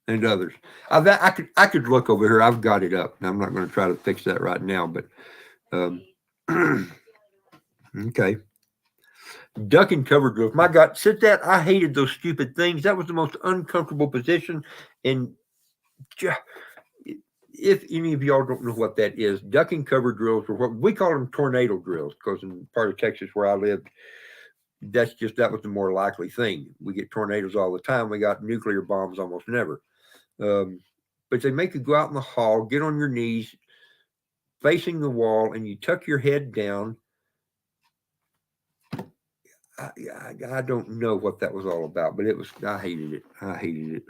And others. I could look over here. I've got it up. I'm not going to try to fix that right now, but okay. Duck and cover drills. My God, sit that. I hated those stupid things. That was the most uncomfortable position. And if any of y'all don't know what that is, duck and cover drills, or what we call them tornado drills, because in part of Texas where I lived, that was the more likely thing. We get tornadoes all the time. We got nuclear bombs almost never. But they make you go out in the hall, get on your knees, facing the wall, and you tuck your head down. I don't know what that was all about, but I hated it.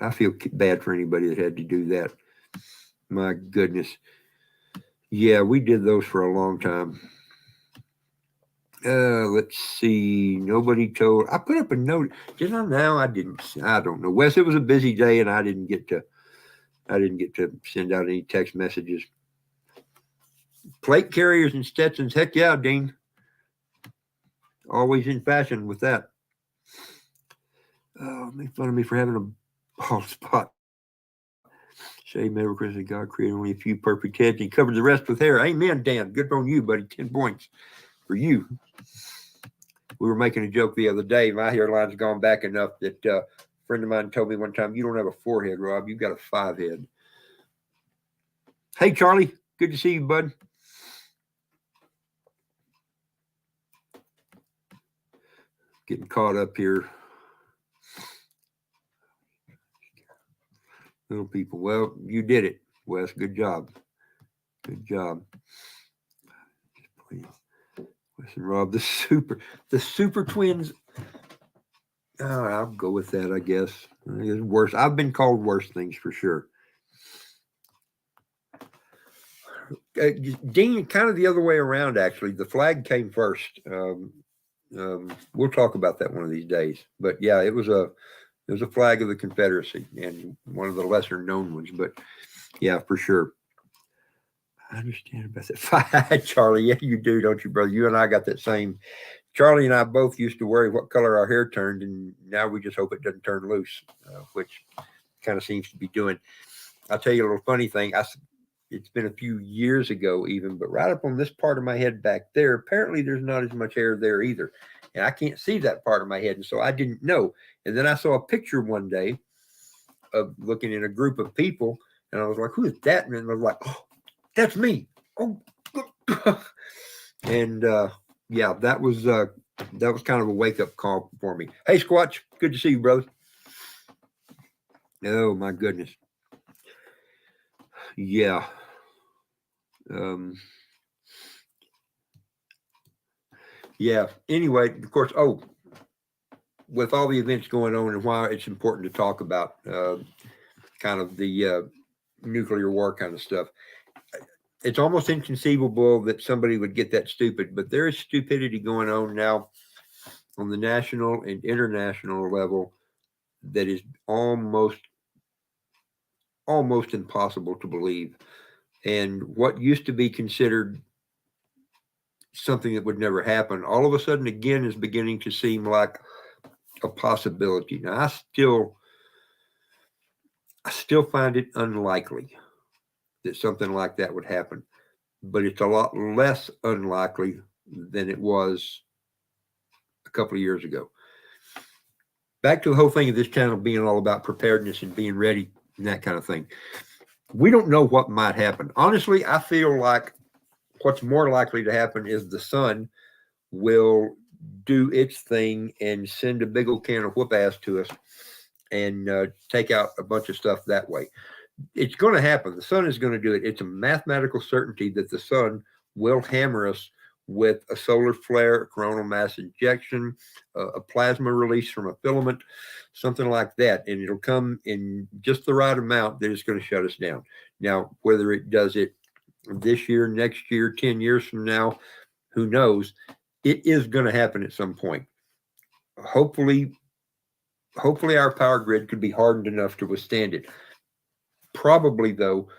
I feel bad for anybody that had to do that. My goodness. Yeah, we did those for a long time. Let's see. Nobody told. I put up a note. Did I now? I didn't. I don't know. Wes, it was a busy day, and I didn't get to send out any text messages. Plate carriers and Stetsons. Heck yeah, Dean. Always in fashion with that. Oh, make fun of me for having Bald spot. Shave never Chris and God created only a few perfect heads. He covered the rest with hair. Amen, Dan. Good on you, buddy. 10 points for you. We were making a joke the other day. My hairline's gone back enough that a friend of mine told me one time, you don't have a forehead, Rob. You've got a 5-head. Hey, Charlie. Good to see you, bud. Getting caught up here. Little people. Well, you did it, Wes. Good job. Good job. Wes and Rob, the super twins. Oh, I'll go with that, I guess. It's worse. I've been called worse things for sure. Dean, kind of the other way around, actually. The flag came first. We'll talk about that one of these days. But yeah, it was a flag of the Confederacy and one of the lesser known ones. But yeah, for sure. I understand about that. Charlie, yeah, you do, don't you, brother? You and I got that same. Charlie and I both used to worry what color our hair turned, and now we just hope it doesn't turn loose, which kind of seems to be doing. I'll tell you a little funny thing. It's been a few years ago even, but right up on this part of my head back there, apparently there's not as much hair there either. And I can't see that part of my head, and so I didn't know. And then I saw a picture one day of looking in a group of people, and I was like, who is that? And I was like, oh, that's me. Oh, and yeah, that was kind of a wake up call for me. Hey, Squatch, good to see you, brother. Oh my goodness. Yeah. Yeah. Anyway, of course. Oh, with all the events going on and why it's important to talk about kind of the nuclear war kind of stuff. It's almost inconceivable that somebody would get that stupid, but there is stupidity going on now on the national and international level that is almost impossible to believe. And what used to be considered something that would never happen, all of a sudden again is beginning to seem like a possibility. Now I still find it unlikely that something like that would happen, but it's a lot less unlikely than it was a couple of years ago. Back to the whole thing of this channel being all about preparedness and being ready and that kind of thing. We don't know what might happen. Honestly, I feel like what's more likely to happen is the sun will do its thing and send a big old can of whoop ass to us and take out a bunch of stuff that way. It's going to happen. The sun is going to do it. It's a mathematical certainty that the sun will hammer us with a solar flare, a coronal mass ejection, a plasma release from a filament, something like that. And it'll come in just the right amount that it's going to shut us down. Now, whether it does it this year, next year, 10 years from now, who knows? It is going to happen at some point. Hopefully our power grid could be hardened enough to withstand it. Probably, though,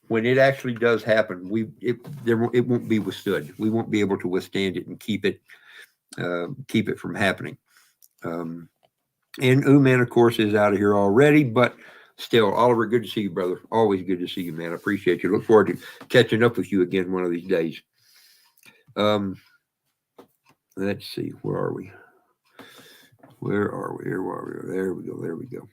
when it actually does happen, it won't be withstood. We won't be able to withstand it and keep it from happening. And Uman, of course, is out of here already, but still, Oliver, good to see you, brother. Always good to see you, man. I appreciate you. Look forward to catching up with you again one of these days. Let's see. Where are we? There we go.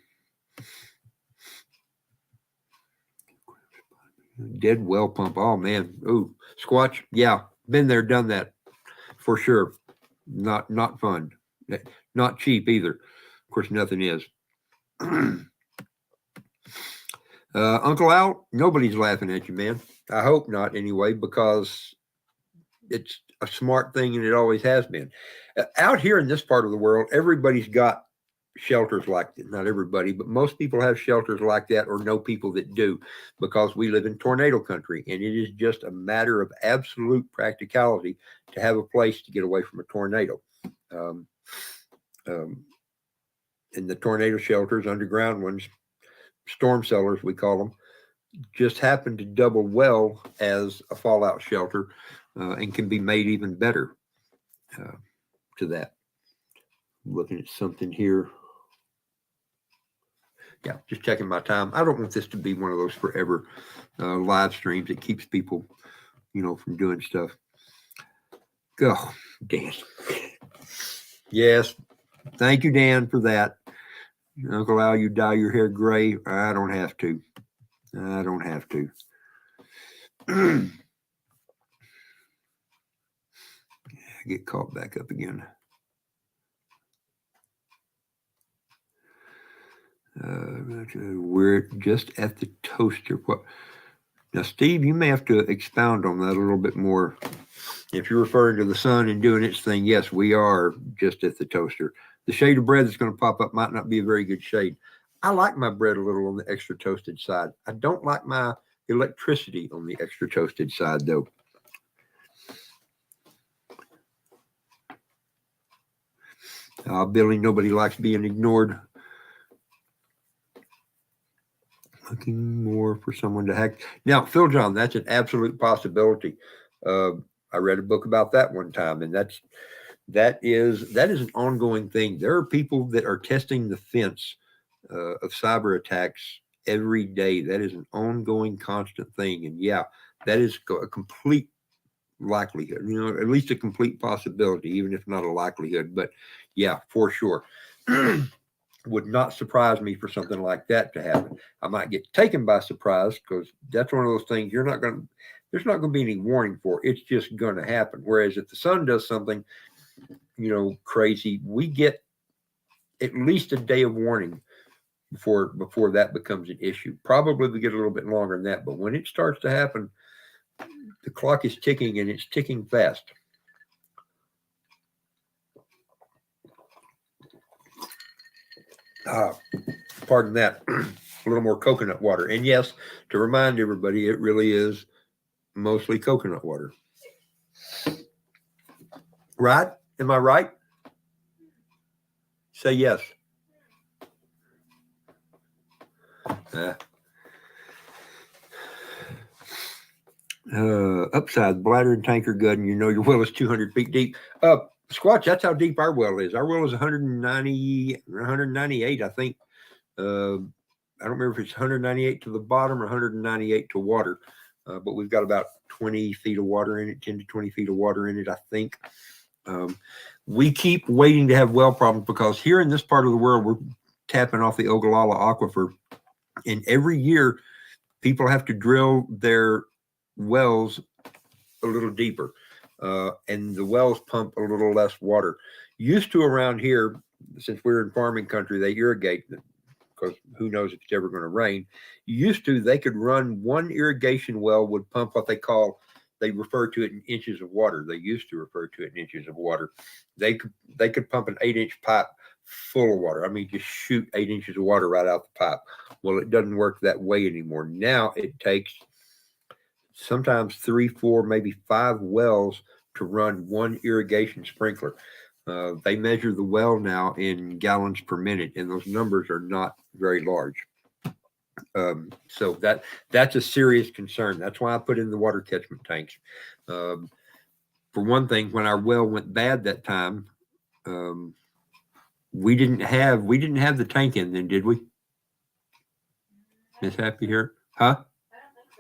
Dead well pump. Oh, man. Oh, Squatch. Yeah. Been there, done that. For sure. Not fun. Not cheap either. Of course, nothing is. Uncle Al, nobody's laughing at you, man. I hope not anyway, because it's a smart thing and it always has been. Out here in this part of the world, everybody's got shelters like that. Not everybody, but most people have shelters like that or know people that do, because we live in tornado country and it is just a matter of absolute practicality to have a place to get away from a tornado. And the tornado shelters, underground ones, storm cellars, we call them, just happen to double well as a fallout shelter and can be made even better to that. Looking at something here. Yeah, just checking my time. I don't want this to be one of those forever live streams that keeps people, from doing stuff. Go, Dan. Yes, thank you, Dan, for that. Uncle Al, you dye your hair gray. I don't have to. I don't have to. Get caught back up again. We're just at the toaster. What? Now, Steve, you may have to expound on that a little bit more. If you're referring to the sun and doing its thing, yes, we are just at the toaster. The shade of bread that's going to pop up might not be a very good shade. I like my bread a little on the extra toasted side. I don't like my electricity on the extra toasted side, though. Billy, nobody likes being ignored. Looking more for someone to hack. Now, Phil John, that's an absolute possibility. I read a book about that one time, and that is an ongoing thing. There are people that are testing the fence of cyber attacks every day. That is an ongoing, constant thing, and yeah, that is a complete likelihood. At least a complete possibility, even if not a likelihood. But yeah, for sure. Would not surprise me for something like that to happen. I might get taken by surprise because that's one of those things there's not going to be any warning for. It's just going to happen. Whereas if the sun does something, crazy, we get at least a day of warning before that becomes an issue. Probably we get a little bit longer than that, but when it starts to happen, the clock is ticking and it's ticking fast. Pardon that. A little more coconut water. And yes, to remind everybody, it really is mostly coconut water. Right? Am I right? Say yes. Upside, bladder and tanker gut, and your well is 200 feet deep. Squatch, that's how deep our well is. Our well is 198, I think. I don't remember if it's 198 to the bottom or 198 to water, but we've got about 20 feet of water in it, 10 to 20 feet of water in it, I think. We keep waiting to have well problems because here in this part of the world, we're tapping off the Ogallala Aquifer, and every year people have to drill their wells a little deeper, and the wells pump a little less water. Used to around here, since we're in farming country, they irrigate because who knows if it's ever going to rain. Used to, they could run one irrigation well would pump what they refer to it in inches of water. They used to refer to it in inches of water. They could pump an 8-inch pipe full of water. I mean, just shoot 8 inches of water right out the pipe. Well, it doesn't work that way anymore. Now it takes sometimes 3, 4, maybe 5 wells to run one irrigation sprinkler. They measure the well now in gallons per minute, and those numbers are not very large. So that's a serious concern. That's why I put in the water catchment tanks. For one thing, when our well went bad that time, we didn't have the tank in then, did we? Miss Happy here? Huh?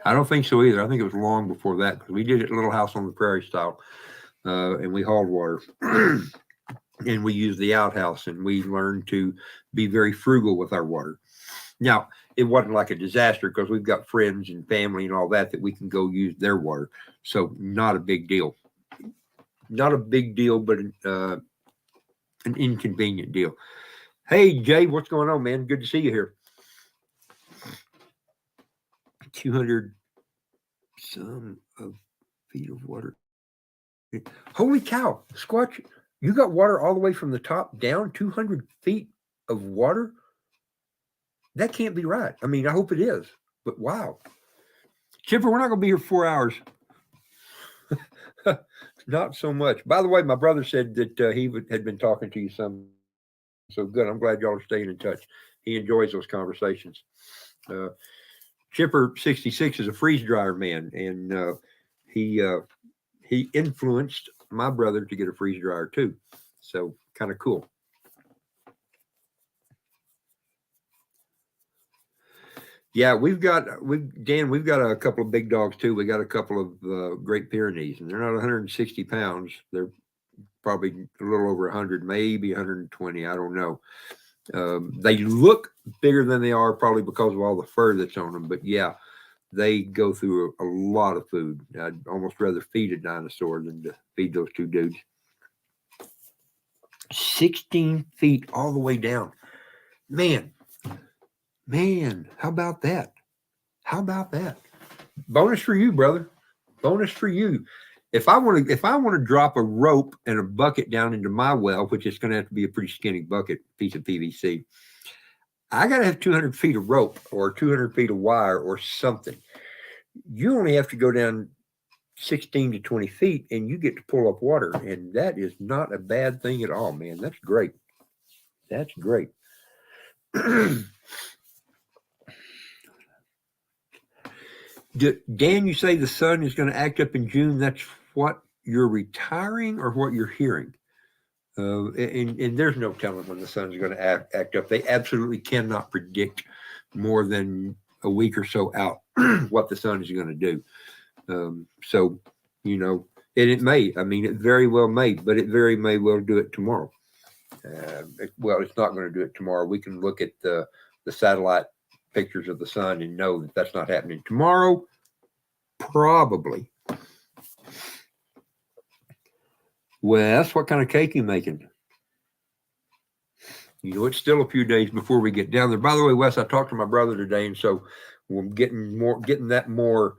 I don't think so either. I think it was long before that because we did it Little House on the Prairie style, and we hauled water. And we used the outhouse, and we learned to be very frugal with our water. Now, it wasn't like a disaster because we've got friends and family and all that we can go use their water. So not a big deal. Not a big deal, but an inconvenient deal. Hey, Jay, what's going on, man? Good to see you here. 200 some of feet of water. Holy cow, Squatch, you got water all the way from the top down, 200 feet of water? That can't be right. I mean, I hope it is, but wow. Chipper, we're not going to be here 4 hours. Not so much. By the way, my brother said that he had been talking to you some. So good. I'm glad y'all are staying in touch. He enjoys those conversations. Chipper 66 is a freeze dryer man, and he influenced my brother to get a freeze dryer too. So kind of cool. Yeah, we've got a couple of big dogs too. We got a couple of Great Pyrenees, and they're not 160 pounds. They're probably a little over 100, maybe 120. I don't know. They look bigger than they are, probably because of all the fur that's on them. But yeah, they go through a lot of food. I'd almost rather feed a dinosaur than to feed those two dudes. 16 feet all the way down. Man, how about that? How about that? Bonus for you, brother. Bonus for you. If I want to drop a rope and a bucket down into my well, which is going to have to be a pretty skinny bucket, piece of PVC, I got to have 200 feet of rope or 200 feet of wire or something. You only have to go down 16 to 20 feet and you get to pull up water. And that is not a bad thing at all, man. That's great. That's great. Dan, you say the sun is going to act up in June. That's what you're retiring or what you're hearing? And there's no telling when the sun's going to act up. They absolutely cannot predict more than a week or so out what the sun is going to do. So, you know, and it may, I mean, it very well may, but it very may well do it tomorrow. Well, it's not going to do it tomorrow. We can look at the satellite pictures of the sun and know that that's not happening tomorrow. Probably. Wes, what kind of cake are you making? You know, it's still a few days before we get down there. By the way, Wes, I talked to my brother today, and so we're getting that more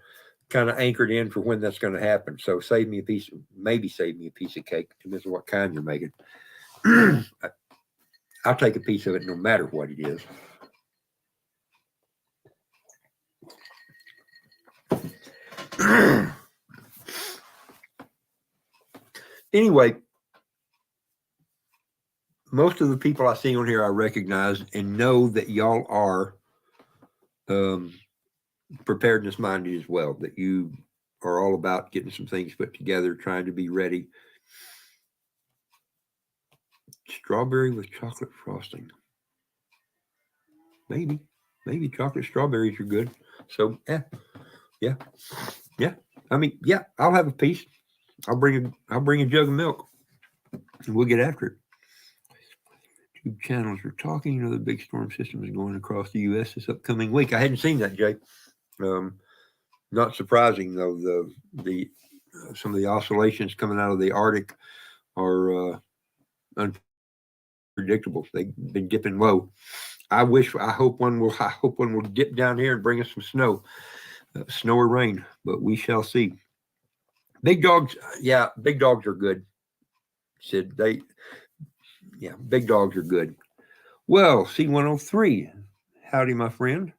kind of anchored in for when that's going to happen. So maybe save me a piece of cake. Depends on what kind you're making. I'll take a piece of it no matter what it is. Anyway, most of the people I see on here I recognize and know that y'all are preparedness minded as well, that you are all about getting some things put together, trying to be ready. Strawberry with chocolate frosting. Maybe chocolate strawberries are good. So yeah. I mean, yeah, I'll have a piece. I'll bring a jug of milk, and we'll get after it. Two channels are talking. You know, the big storm system is going across the U.S. this upcoming week. I hadn't seen that, Jay. Not surprising though. The some of the oscillations coming out of the Arctic are unpredictable. They've been dipping low. I hope one will dip down here and bring us some snow, snow or rain. But we shall see. Big dogs, yeah, big dogs are good. Said big dogs are good. Well, C103, howdy, my friend.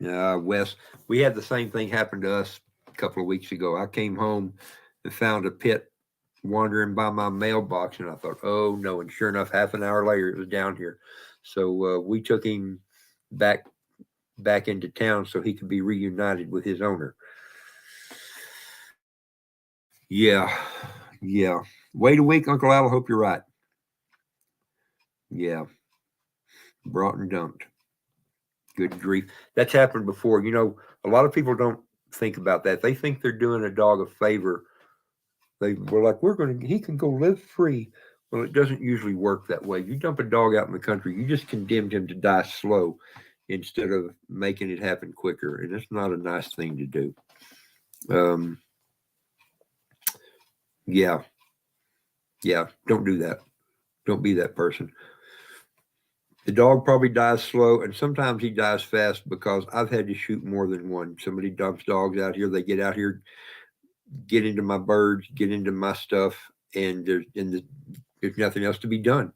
Wes, we had the same thing happen to us a couple of weeks ago. I came home and found a pit wandering by my mailbox, and I thought, oh no! And sure enough, half an hour later, it was down here. So we took him back into town so he could be reunited with his owner. Yeah. Wait a week, Uncle Al. I hope you're right. Yeah. Brought and dumped. Good grief. That's happened before. You know, a lot of people don't think about that. They think they're doing a dog a favor. They were like, he can go live free. Well, it doesn't usually work that way. You dump a dog out in the country, you just condemned him to die slow instead of making it happen quicker. And it's not a nice thing to do. Yeah. Don't do that. Don't be that person. The dog probably dies slow, and sometimes he dies fast because I've had to shoot more than one. Somebody dumps dogs out here. They get out here, get into my birds, get into my stuff, and there's nothing else to be done.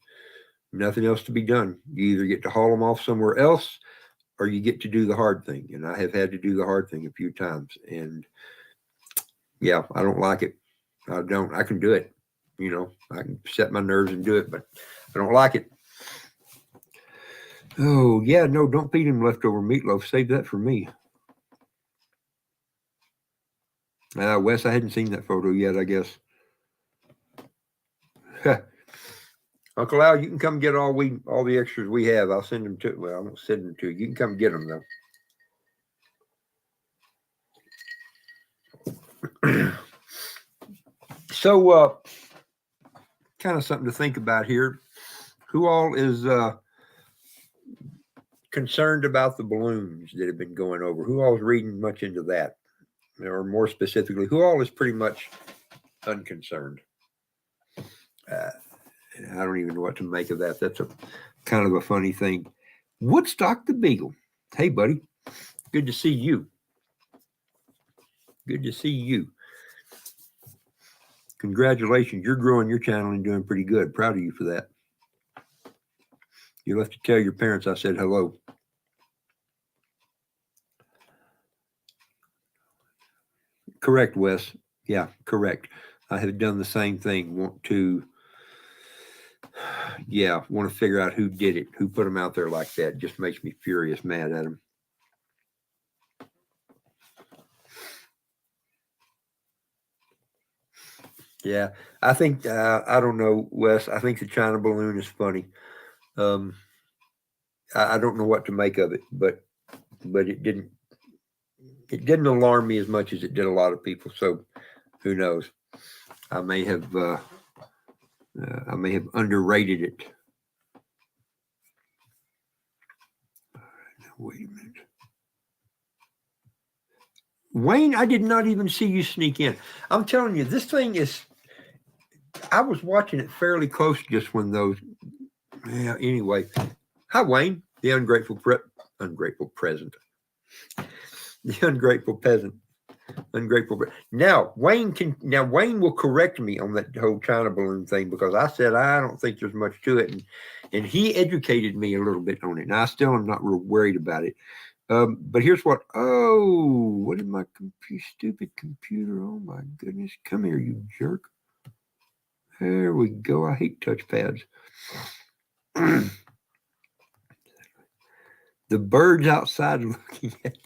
Nothing else to be done. You either get to haul them off somewhere else, or you get to do the hard thing. And I have had to do the hard thing a few times, and yeah, I don't like it. I don't. I can do it. You know, I can set my nerves and do it, but I don't like it. Oh, yeah, no, don't feed him leftover meatloaf. Save that for me. Wes, I hadn't seen that photo yet, I guess. Uncle Al, you can come get all the extras we have. I'll send them to. Well, I won't send them to you. You can come get them though. So, kind of something to think about here. Who all is concerned about the balloons that have been going over? Who all is reading much into that? Or more specifically, who all is pretty much unconcerned? I don't even know what to make of that. That's a kind of a funny thing. Woodstock the Beagle. Hey, buddy. Good to see you. Good to see you. Congratulations. You're growing your channel and doing pretty good. Proud of you for that. You'll have to tell your parents I said hello. Correct, Wes. Yeah, correct. I have done the same thing. Want to figure out who did it, who put them out there like that. Just makes me furious, mad at them. Yeah, I think, I don't know, Wes. I think the China balloon is funny. I don't know what to make of it, but it didn't alarm me as much as it did a lot of people. So who knows? I may have underrated it. Now, wait a minute. Wayne, I did not even see you sneak in. I'm telling you, this thing is, I was watching it fairly close just when those, yeah, anyway. Hi, Wayne, the ungrateful present. The ungrateful peasant. Now Wayne will correct me on that whole China balloon thing, because I said I don't think there's much to it, and he educated me a little bit on it, and I still am not real worried about it. But here's what. Oh, what is my stupid computer? Oh my goodness! Come here, you jerk! There we go. I hate touchpads. The birds outside looking at.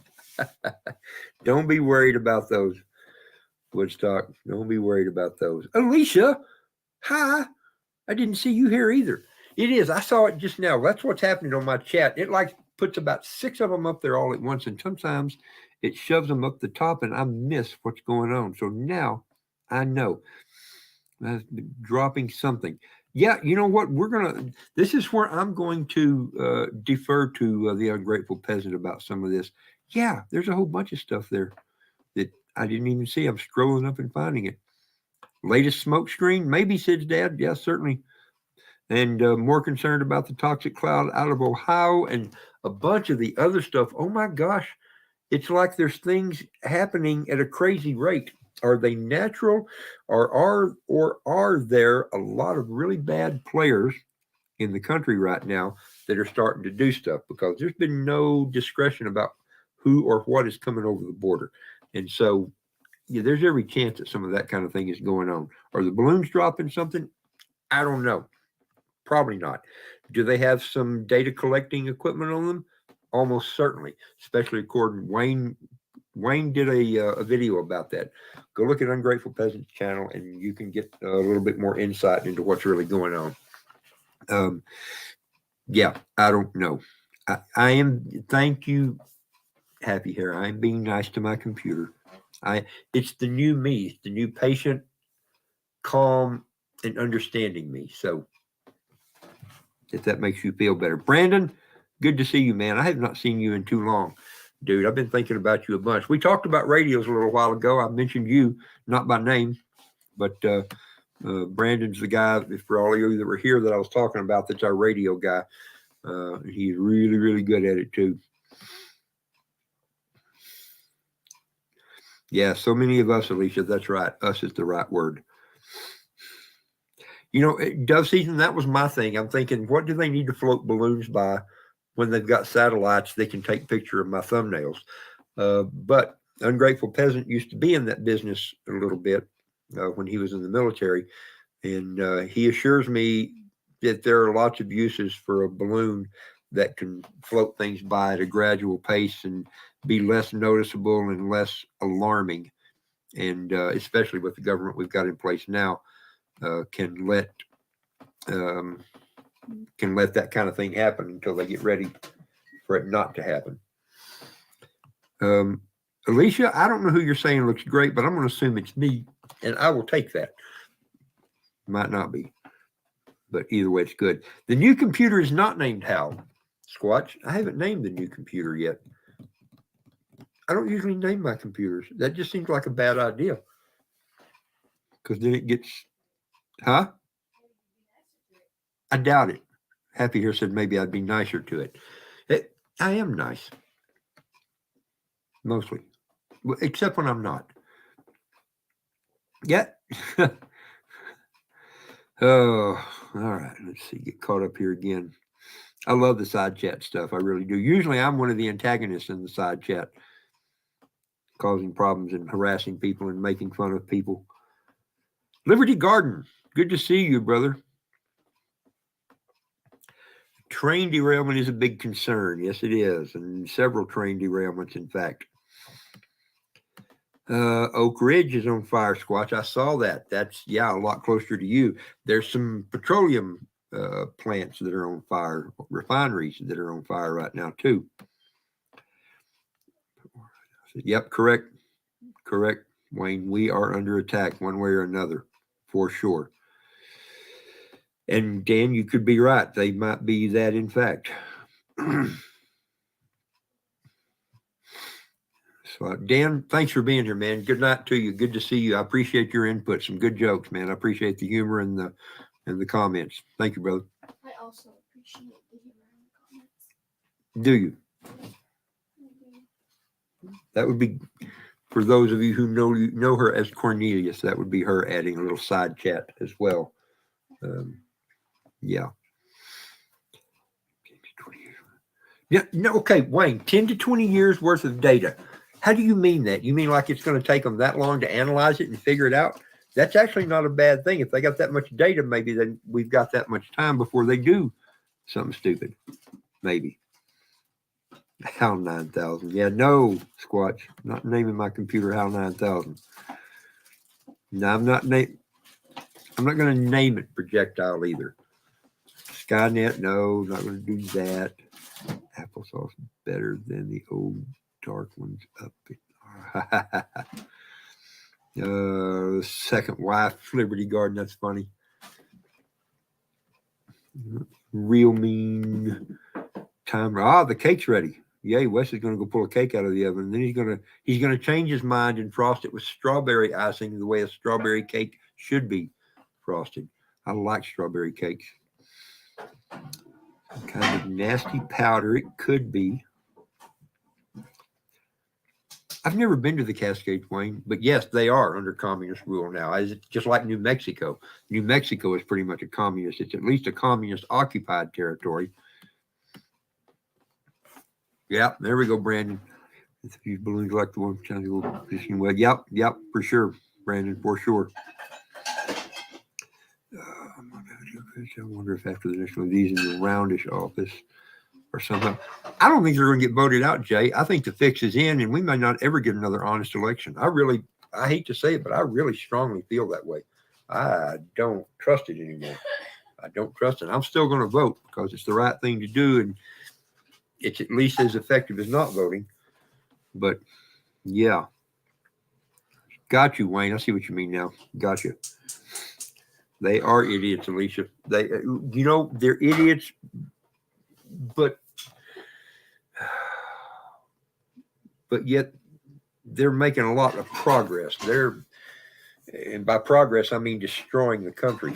Don't be worried about those, Woodstock. Don't be worried about those. Alicia, hi. I didn't see you here either. It is. I saw it just now. That's what's happening on my chat. It like puts about 6 of them up there all at once, and sometimes it shoves them up the top, and I miss what's going on. So now I know. I've been dropping something. Yeah, you know what? This is where I'm going to defer to the ungrateful peasant about some of this. Yeah, there's a whole bunch of stuff there that I didn't even see. I'm scrolling up and finding it. Latest smoke screen, maybe Sid's dad. Yeah, certainly. And more concerned about the toxic cloud out of Ohio and a bunch of the other stuff. Oh my gosh, it's like there's things happening at a crazy rate. Are they natural, or are there a lot of really bad players in the country right now that are starting to do stuff? Because there's been no discretion about who or what is coming over the border. And so, yeah, there's every chance that some of that kind of thing is going on. Are the balloons dropping something? I don't know. Probably not. Do they have some data collecting equipment on them? Almost certainly, especially according Wayne. Wayne did a video about that. Go look at Ungrateful Peasants channel, and you can get a little bit more insight into what's really going on. Yeah, I don't know. I am. Thank you, Happy Hair. I am being nice to my computer. It's the new me, the new patient, calm, and understanding me. So, if that makes you feel better, Brandon, good to see you, man. I have not seen you in too long. Dude, I've been thinking about you a bunch. We talked about radios a little while ago. I mentioned you, not by name, but Brandon's the guy, for all of you that were here, that I was talking about. That's our radio guy. He's really, really good at it too. Yeah, so many of us, Alicia. That's right. Us is the right word. You know, dove season, that was my thing. I'm thinking, what do they need to float balloons by when they've got satellites they can take picture of my thumbnails? But Ungrateful Peasant used to be in that business a little bit when he was in the military. And he assures me that there are lots of uses for a balloon that can float things by at a gradual pace and be less noticeable and less alarming. And especially with the government we've got in place now, can let can let that kind of thing happen until they get ready for it not to happen. Alicia, I don't know who you're saying looks great, but I'm going to assume it's me, and I will take that. Might not be, but either way, it's good. The new computer is not named Hal. Squatch, I haven't named the new computer yet. I don't usually name my computers. That just seems like a bad idea. Because then it gets, huh? I doubt it. Happy here said maybe I'd be nicer to it. I am nice. Mostly. Except when I'm not. Yeah. Oh, all right. Let's see. Get caught up here again. I love the side chat stuff. I really do. Usually I'm one of the antagonists in the side chat, causing problems and harassing people and making fun of people. Liberty Garden. Good to see you, brother. Train derailment is a big concern. Yes, it is. And several train derailments, in fact. Oak Ridge is on fire, Squatch. I saw that. That's, yeah, a lot closer to you. There's some petroleum plants that are on fire, refineries that are on fire right now, too. Yep, correct, Wayne. We are under attack one way or another, for sure. And Dan, you could be right. They might be that, in fact. So, Dan, thanks for being here, man. Good night to you. Good to see you. I appreciate your input. Some good jokes, man. I appreciate the humor and the comments. Thank you, brother. I also appreciate the humor in the comments. Do you? That would be, for those of you who know her as Cornelius, that would be her adding a little side chat as well. Yeah. Yeah. No. Okay, Wayne. 10 to 20 years worth of data. How do you mean that? You mean like it's going to take them that long to analyze it and figure it out? That's actually not a bad thing. If they got that much data, maybe then we've got that much time before they do something stupid. Maybe. HAL 9000. Yeah, no, Squatch. I'm not naming my computer HAL 9000. No, I'm not going to name it projectile either. Skynet, no, not going to do that. Applesauce better than the old dark ones up. Second wife, Liberty Garden. That's funny. Real mean timer. Ah, the cake's ready. Yay, Wes is going to go pull a cake out of the oven. And then he's going to change his mind and frost it with strawberry icing the way a strawberry cake should be frosted. I like strawberry cakes. Kind of nasty powder it could be. I've never been to the Cascades, Wayne, but yes, they are under communist rule now. It's just like New Mexico. New Mexico is pretty much a communist. It's at least a communist occupied territory. Yeah, there we go, Brandon. These balloons like the one trying to go fishing well. Yep, for sure, Brandon, for sure. I wonder if after the next one of these in the roundish office or something. I don't think they're going to get voted out, Jay. I think the fix is in, and we may not ever get another honest election. I hate to say it, but I really strongly feel that way. I don't trust it anymore. I don't trust it. I'm still going to vote because it's the right thing to do, and it's at least as effective as not voting. But yeah, got you, Wayne. I see what you mean now. Got you. They are idiots, Alicia. They're idiots, but yet they're making a lot of progress. And by progress, I mean destroying the country.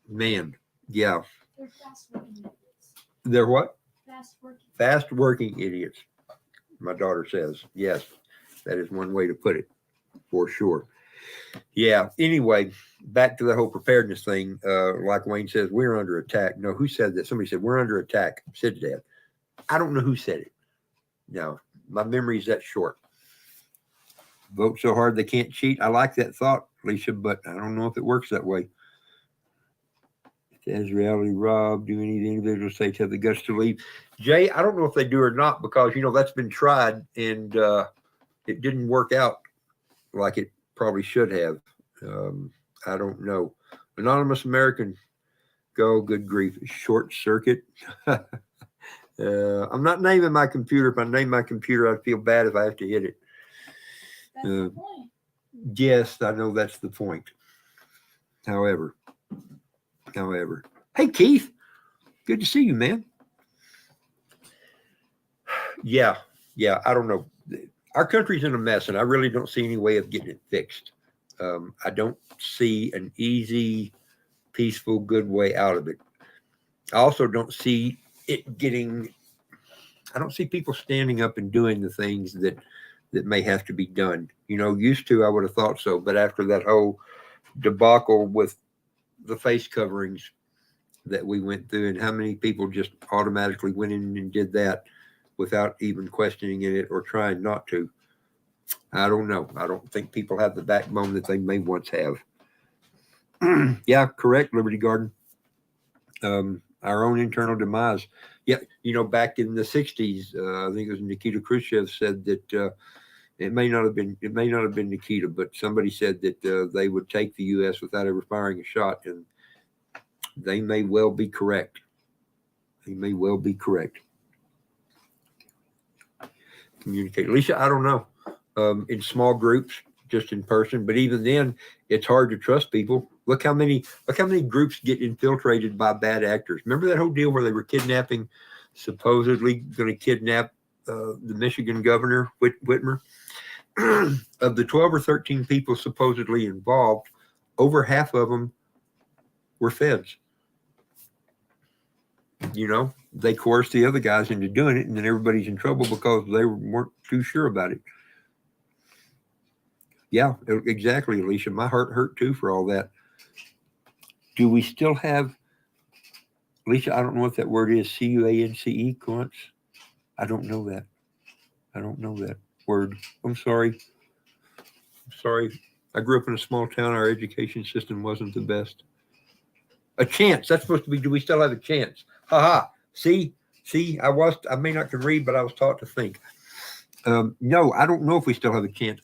Man, yeah. They're fast-working idiots. They're what? Fast-working. Fast-working idiots. My daughter says, yes, that is one way to put it, for sure. Yeah. Anyway, back to the whole preparedness thing. Like Wayne says, we're under attack. No, who said that? Somebody said we're under attack. Said that. I don't know who said it. No, my memory's that short. Vote so hard they can't cheat. I like that thought, Alicia, but I don't know if it works that way. As reality, Rob, do any of the individual states have the guts to leave? Jay, I don't know if they do or not because, that's been tried and it didn't work out like it probably should have. I don't know. Anonymous American. Go, good grief. Short circuit. I'm not naming my computer. If I name my computer, I'd feel bad if I have to hit it. That's the point. Yes, I know that's the point. However, hey Keith, good to see you, man. Yeah, I don't know. Our country's in a mess, and I really don't see any way of getting it fixed. I don't see an easy, peaceful, good way out of it. I also don't see it getting. I don't see people standing up and doing the things that may have to be done. Used to I would have thought so, but after that whole debacle with the face coverings that we went through, and how many people just automatically went in and did that without even questioning it or trying not to. I don't know. I don't think people have the backbone that they may once have. Yeah, correct, Liberty Garden. Our own internal demise. Yeah, back in the 60s, I think it was Nikita Khrushchev said that it may not have been Nikita, but somebody said that they would take the U.S. without ever firing a shot, and they may well be correct. Communicate, Alicia. I don't know. In small groups, just in person, but even then, it's hard to trust people. Look how many groups get infiltrated by bad actors. Remember that whole deal where they were supposedly going to kidnap the Michigan governor, Whitmer? Of the 12 or 13 people supposedly involved, over half of them were feds. They coerced the other guys into doing it, and then everybody's in trouble because they weren't too sure about it. Yeah, exactly, Alicia. My heart hurt too for all that. Do we still have, Alicia, I don't know what that word is, C-U-A-N-C-E, Quants? I don't know that word. I'm sorry. I grew up in a small town. Our education system wasn't the best. A chance. That's supposed to be, do we still have a chance? Ha. See, I may not can read, but I was taught to think. No, I don't know if we still have a chance.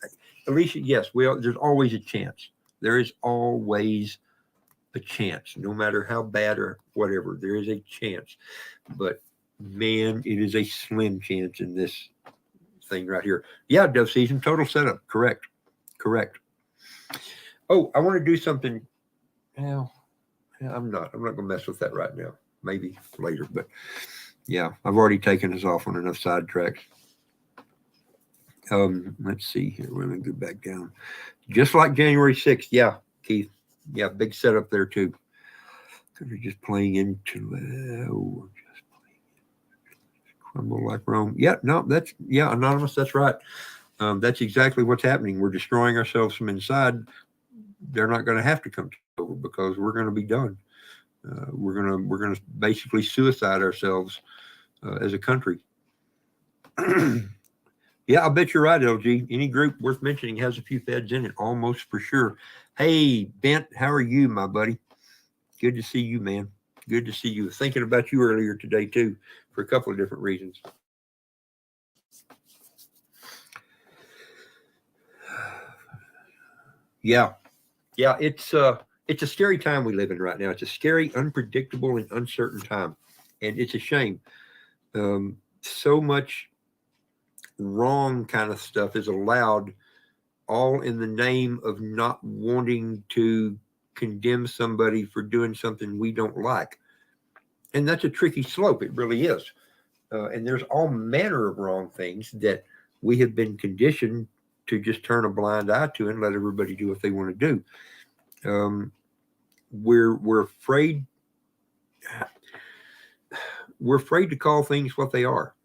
Alicia, yes, there's always a chance. There is always a chance, no matter how bad or whatever. There is a chance. But man, it is a slim chance in this thing right here. Yeah, Dove Season, total setup. Correct. Oh, I want to do something. Well, I'm not going to mess with that right now. Maybe later, but yeah, I've already taken us off on enough sidetracks. Let's see here. We're going to go back down. Just like January 6th. Yeah, Keith. Yeah, big setup there too. Because we're just playing into crumble like Rome. Yeah, no, Anonymous, that's right. That's exactly what's happening. We're destroying ourselves from inside. They're not going to have to come over because we're going to be done. We're gonna basically suicide ourselves as a country. Yeah, I bet you're right, LG. Any group worth mentioning has a few feds in it, almost for sure. Hey, Bent, how are you, my buddy? Good to see you, man. Good to see you. Thinking about you earlier today, too, for a couple of different reasons. Yeah, it's a scary time we live in right now. It's a scary, unpredictable, and uncertain time. And it's a shame. So much wrong kind of stuff is allowed, all in the name of not wanting to condemn somebody for doing something we don't like. And that's a tricky slope. It really is. And there's all manner of wrong things that we have been conditioned to just turn a blind eye to and let everybody do what they want to do. We're afraid. We're afraid to call things what they are,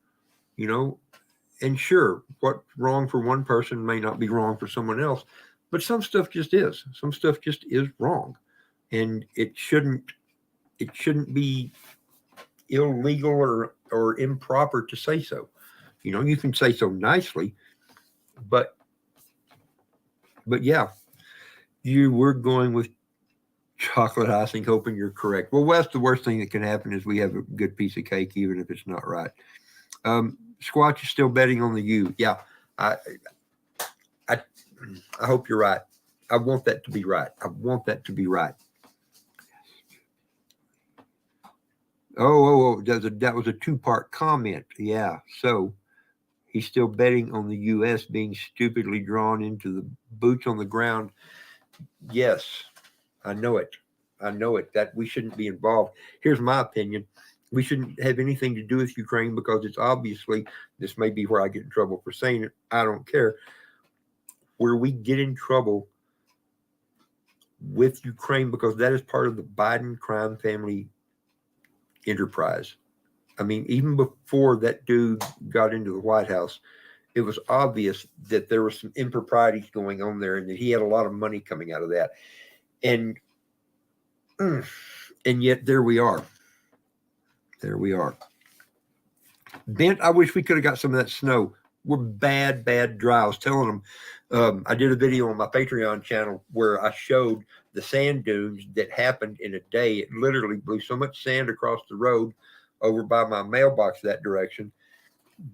And sure, what's wrong for one person may not be wrong for someone else, but some stuff just is. Some stuff just is wrong, and it shouldn't be illegal or improper to say so. You can say so nicely, but yeah, we're going with chocolate icing, hoping you're correct. Well, that's the worst thing that can happen is we have a good piece of cake, even if it's not right. Squatch is still betting on the U. Yeah, I hope you're right. I want that to be right. That was a two-part comment. Yeah. So he's still betting on the U.S. being stupidly drawn into the boots on the ground. Yes, I know it. I know it. That we shouldn't be involved. Here's my opinion. We shouldn't have anything to do with Ukraine because it's obviously, this may be where I get in trouble for saying it. I don't care. Where we get in trouble with Ukraine because that is part of the Biden crime family enterprise. I mean, even before that dude got into the White House, it was obvious that there were some improprieties going on there and that he had a lot of money coming out of that. And and yet there we are. There we are. Bent, I wish we could have got some of that snow. We're bad dry. I was telling them, I did a video on my Patreon channel where I showed the sand dunes that happened in a day. It literally blew so much sand across the road over by my mailbox that direction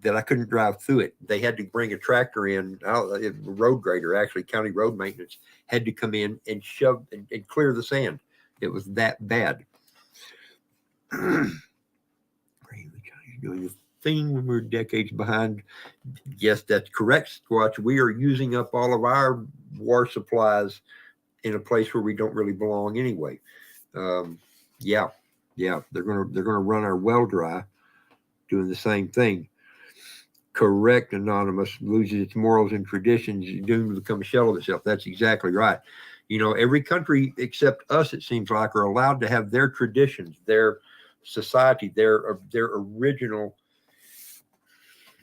that I couldn't drive through it. They had to bring a tractor in, a road grader, actually, county road maintenance, had to come in and shove and clear the sand. It was that bad. Doing the thing when we're decades behind. Yes, that's correct, Squatch. We are using up all of our war supplies in a place where we don't really belong anyway. Yeah, they're gonna run our well dry, doing the same thing. Correct, Anonymous. Loses its morals and traditions, doomed to become a shell of itself. That's exactly right. You know, every country except us, it seems like, are allowed to have their traditions, their society, their original,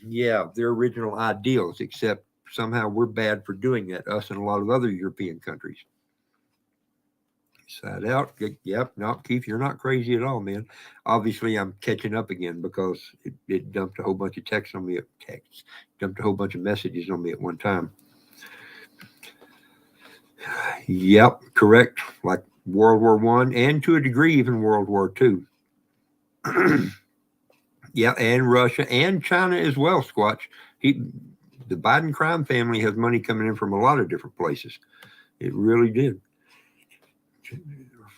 their original ideals, except somehow we're bad for doing that, us and a lot of other European countries. Side out. Yep. No, Keith, you're not crazy at all, man. Obviously, I'm catching up again because it dumped a whole bunch of text on me dumped a whole bunch of messages on me at one time. Yep, correct. Like World War One, and to a degree, even World War Two. Yeah, and Russia and China as well, Squatch. The Biden crime family has money coming in from a lot of different places. It really did.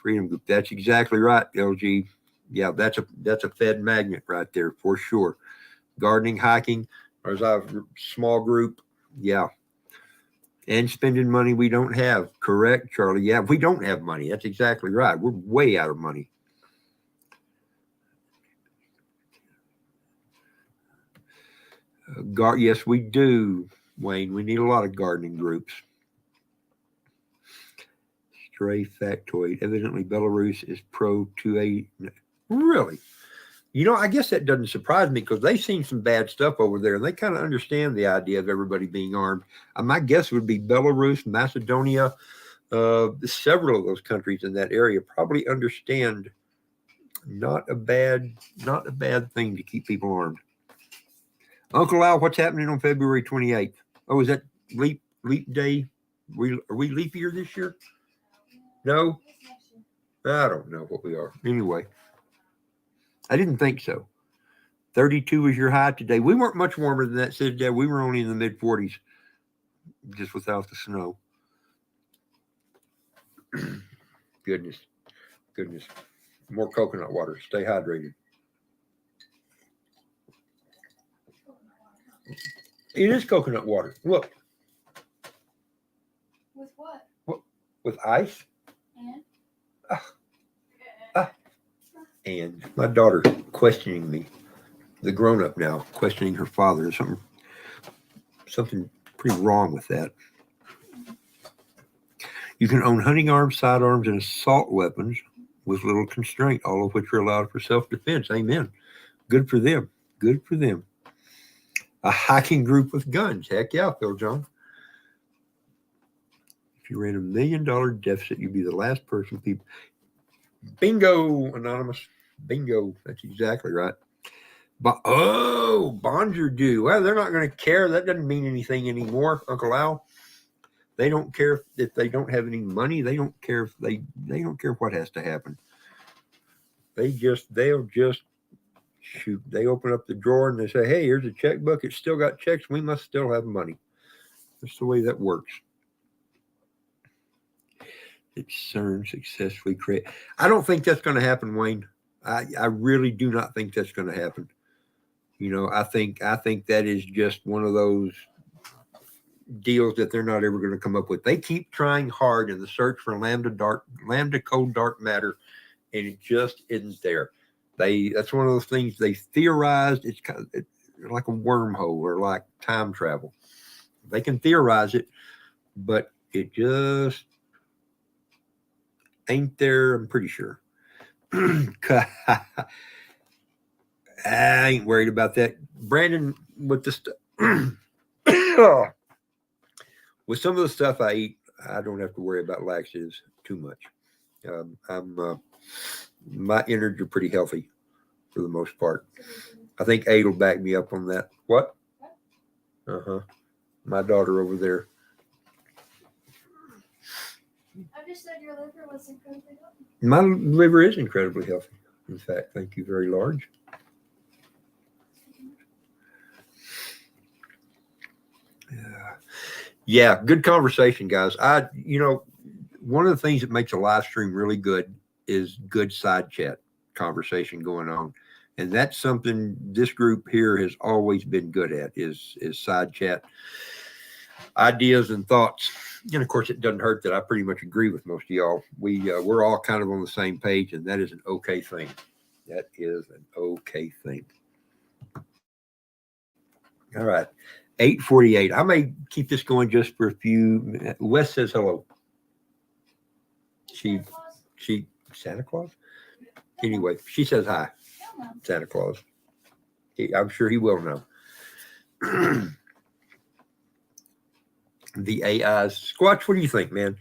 Freedom Group. That's exactly right, LG. Yeah, that's a Fed magnet right there for sure. Gardening, hiking, or as a small group. Yeah. And spending money we don't have. Correct, Charlie. Yeah, we don't have money. That's exactly right. We're way out of money. Yes, we do, Wayne. We need a lot of gardening groups. Stray factoid. Evidently, Belarus is pro 2A. Really? You know, I guess that doesn't surprise me because they've seen some bad stuff over there and they kind of understand the idea of everybody being armed. My guess would be Belarus, Macedonia, several of those countries in that area probably understand not a bad thing to keep people armed. Uncle Al, what's happening on February 28th? Oh, is that leap day? Are we leap year this year? No? I don't know what we are. Anyway, I didn't think so. 32 was your high today. We weren't much warmer than that today. We were only in the mid 40s, just without the snow. Goodness. More coconut water. Stay hydrated. It is coconut water. Look. With what? With ice? And? And my daughter questioning me, the grown-up now, questioning her father. Something pretty wrong with that. You can own hunting arms, sidearms, and assault weapons with little constraint, all of which are allowed for self-defense. Amen. Good for them. Good for them. A hiking group with guns. Heck yeah, Phil John. If you ran $1 million deficit, you'd be the last person people. Bingo, Anonymous. Bingo. That's exactly right. But bonds are due. Well, they're not going to care. That doesn't mean anything anymore, Uncle Al. They don't care if they don't have any money. They don't care if they don't care what has to happen. They'll just shoot. They open up the drawer and they say, "Hey, here's a checkbook. It's still got checks. We must still have money." That's the way that works. It's CERN successfully create. I don't think that's going to happen, Wayne. I really do not think that's going to happen. You know, I think that is just one of those deals that they're not ever going to come up with. They keep trying hard in the search for lambda cold dark matter, and it just isn't there. That's one of those things they theorized. It's like a wormhole or like time travel. They can theorize it, but it just ain't there. I'm pretty sure. I ain't worried about that, Brandon. With the with some of the stuff I eat, I don't have to worry about laxatives too much. I'm my innards are pretty healthy for the most part. I think Aid will back me up on that. What? Uh-huh. My daughter over there. I just said your liver was incredibly healthy. My liver is incredibly healthy. In fact, thank you very large. Yeah, good conversation, guys. One of the things that makes a live stream really good is good side chat conversation going on. And that's something this group here has always been good at is side chat ideas and thoughts. And of course, it doesn't hurt that I pretty much agree with most of y'all. We're all kind of on the same page, and that is an okay thing. That is an okay thing. All right. 8:48. I may keep this going just for a few. Wes says hello. She Santa Claus? Anyway, she says hi. Santa Claus. I'm sure he will know. The AIs. Squatch, what do you think, man?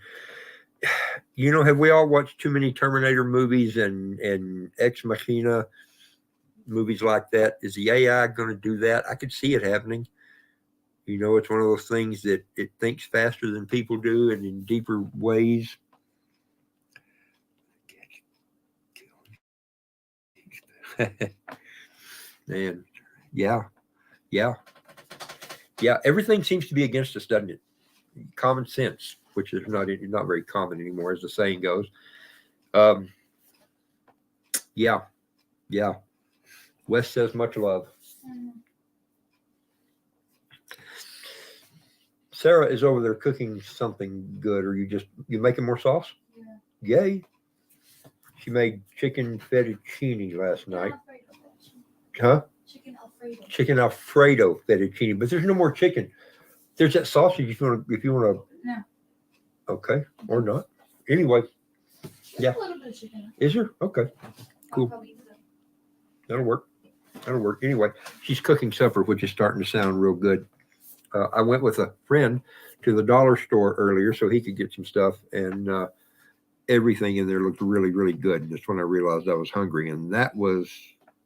You know, have we all watched too many Terminator movies and Ex Machina movies like that? Is the AI going to do that? I could see it happening. You know, it's one of those things that it thinks faster than people do and in deeper ways. Man, yeah. Everything seems to be against us, doesn't it? Common sense, which is not very common anymore, as the saying goes. Yeah. Wes says much love. Sarah is over there cooking something good. Are you making more sauce? Yeah. Yay. She made chicken fettuccine last night. Huh? Chicken Alfredo fettuccine. But there's no more chicken. There's that sausage if you want to. No. Okay. Or not. Anyway. Yeah. A little bit of chicken. Is there? Okay. Cool. That'll work. Anyway, she's cooking supper, which is starting to sound real good. I went with a friend to the dollar store earlier so he could get some stuff, and everything in there looked really, really good. And that's when I realized I was hungry, and that was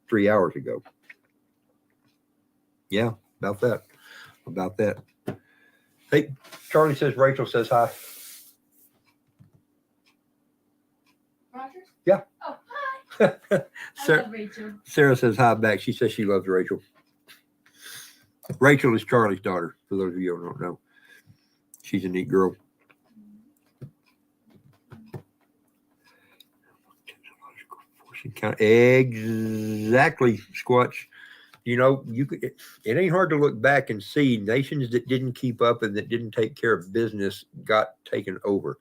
3 hours ago. Yeah, about that. Hey, Charlie says Rachel says hi. Rogers? Yeah. Oh, hi. I love Rachel. Sarah says hi back. She says she loves Rachel. Rachel is Charlie's daughter, for those of you who don't know. She's a neat girl. Exactly, Squatch. You know, it ain't hard to look back and see nations that didn't keep up and that didn't take care of business got taken over.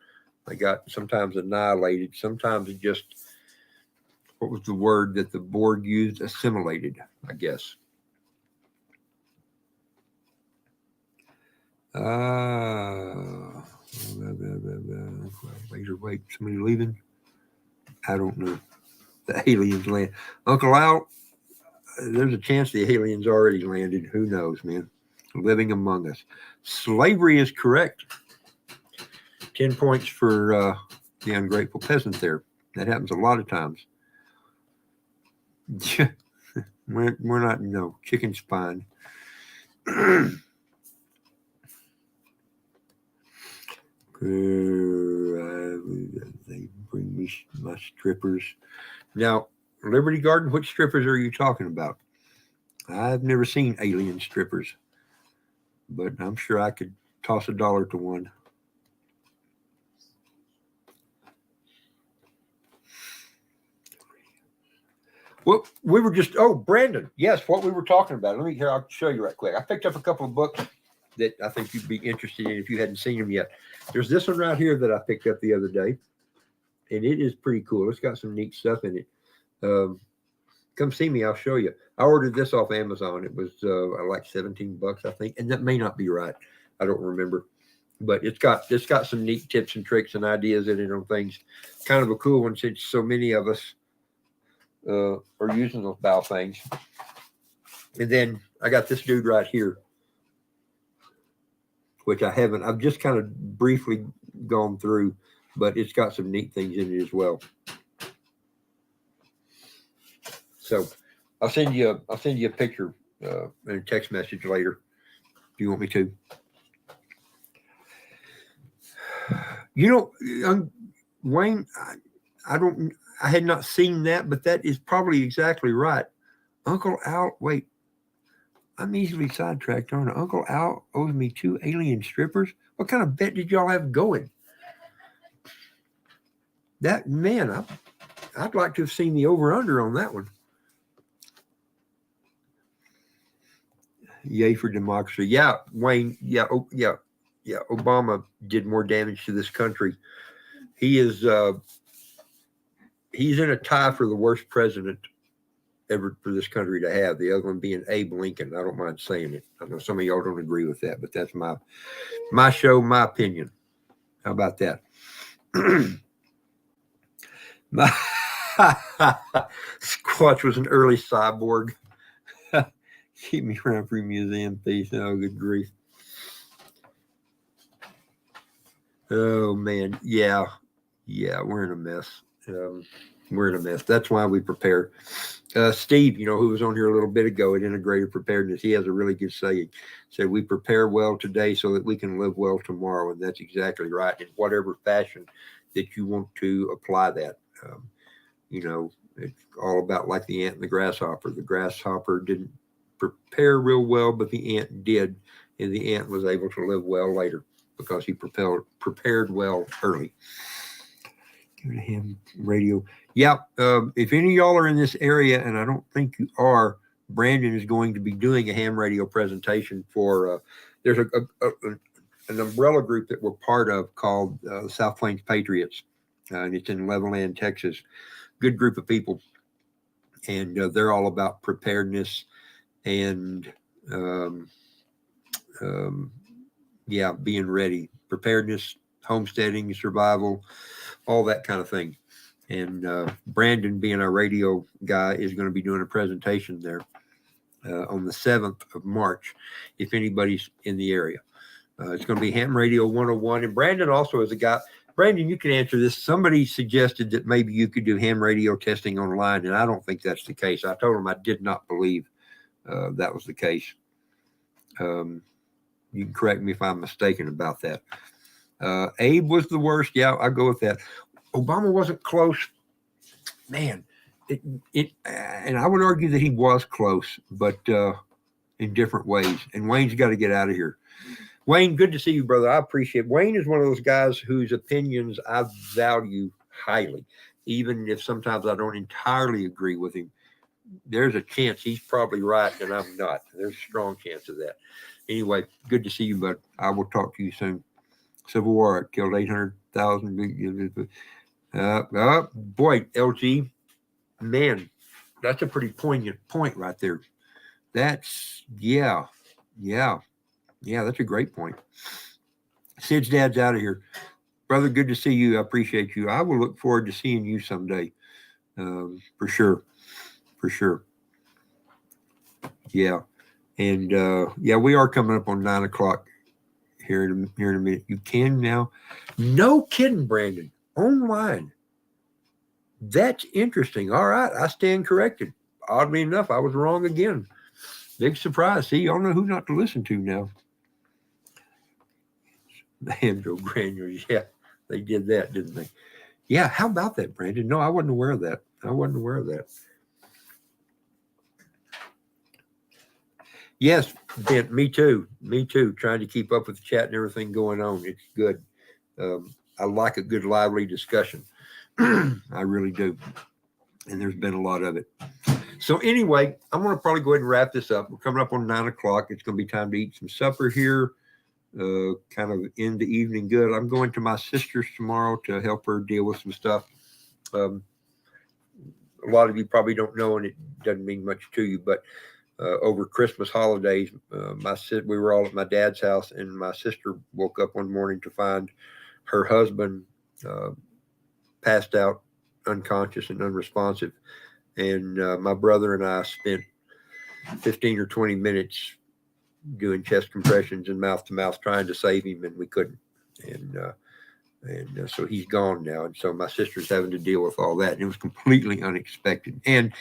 They got sometimes annihilated. Sometimes it just, what was the word that the board used? Assimilated, I guess. Wait, somebody leaving? I don't know. The aliens land. Uncle Al, there's a chance the aliens already landed. Who knows, man? Living among us. Slavery is correct. 10 points for the ungrateful peasant there. That happens a lot of times. we're not, no, chicken spine. They bring me my strippers. Now, Liberty Garden, which strippers are you talking about? I've never seen alien strippers, but I'm sure I could toss $1 to one. Well, we were just, oh, Brandon. Yes, what we were talking about. Let me here, I'll show you right quick. I picked up a couple of books that I think you'd be interested in if you hadn't seen them yet. There's this one right here that I picked up the other day, and it is pretty cool. It's got some neat stuff in it. Come see me, I'll show you. I ordered this off Amazon. It was like $17, I think, and that may not be right. I don't remember, but it's got some neat tips and tricks and ideas in it on things. Kind of a cool one since so many of us are using those bow things. And then I got this dude right here, which I've just kind of briefly gone through, but it's got some neat things in it as well. So I'll send you a picture and a text message later if you want me to. You know, Wayne, I had not seen that, but that is probably exactly right. Uncle Al, wait, I'm easily sidetracked, aren't I? Uncle Al owes me 2 alien strippers. What kind of bet did y'all have going? That, man, I'd like to have seen the over-under on that one. Yay for democracy. Yeah, Wayne. Yeah. Oh, yeah. Yeah. Obama did more damage to this country. He is, he's in a tie for the worst president ever for this country to have. The other one being Abe Lincoln. I don't mind saying it. I know some of y'all don't agree with that, but that's my show, my opinion. How about that? Squatch was an early cyborg. Keep me around for museum piece. Oh, good grief. Oh, man. Yeah. Yeah, we're in a mess. We're in a mess. That's why we prepare. Steve, who was on here a little bit ago at Integrated Preparedness, he has a really good saying. Said, we prepare well today so that we can live well tomorrow. And that's exactly right. In whatever fashion that you want to apply that. It's all about like the ant and the grasshopper. The grasshopper didn't prepare real well, but the ant did, and the ant was able to live well later because he prepared well early. Give it a ham radio. Yeah, if any of y'all are in this area, and I don't think you are, Brandon is going to be doing a ham radio presentation for. There's an umbrella group that we're part of called South Plains Patriots, and it's in Levelland, Texas. Good group of people, and they're all about preparedness and being ready, preparedness, homesteading, survival, all that kind of thing. And Brandon, being our radio guy, is going to be doing a presentation there on the 7th of March, if anybody's in the area. It's going to be Ham Radio 101. And Brandon also is a guy. Brandon, you can answer this. Somebody suggested that maybe you could do ham radio testing online, and I don't think that's the case. I told him I did not believe that was the case. You can correct me if I'm mistaken about that. Abe was the worst. Yeah, I'll go with that. Obama wasn't close. Man, and I would argue that he was close, but in different ways. And Wayne's got to get out of here. Wayne, good to see you, brother. I appreciate it. Wayne is one of those guys whose opinions I value highly, even if sometimes I don't entirely agree with him. There's a chance he's probably right and I'm not. There's a strong chance of that. Anyway, good to see you, bud. I will talk to you soon. Civil War killed 800,000. Boy, LG, man, that's a pretty poignant point right there. That's, yeah, that's a great point. Sid's dad's out of here. Brother, good to see you. I appreciate you. I will look forward to seeing you someday. For sure. Yeah. And we are coming up on 9 o'clock here in a minute. You can now. No kidding, Brandon. Online. That's interesting. All right. I stand corrected. Oddly enough, I was wrong again. Big surprise. See, y'all know who not to listen to now. The Andro granules. Yeah, they did that, didn't they? Yeah, how about that, Brandon? No, I wasn't aware of that. Yes, Ben, me too. Trying to keep up with the chat and everything going on. It's good. I like a good, lively discussion. I really do. And there's been a lot of it. So anyway, I'm going to probably go ahead and wrap this up. We're coming up on 9 o'clock. It's going to be time to eat some supper here. Kind of end the evening good. I'm going to my sister's tomorrow to help her deal with some stuff. A lot of you probably don't know, and it doesn't mean much to you, but over Christmas holidays, we were all at my dad's house, and my sister woke up one morning to find her husband passed out, unconscious and unresponsive. And my brother and I spent 15 or 20 minutes doing chest compressions and mouth to mouth trying to save him, and we couldn't. And so he's gone now. And so my sister's having to deal with all that. And it was completely unexpected. And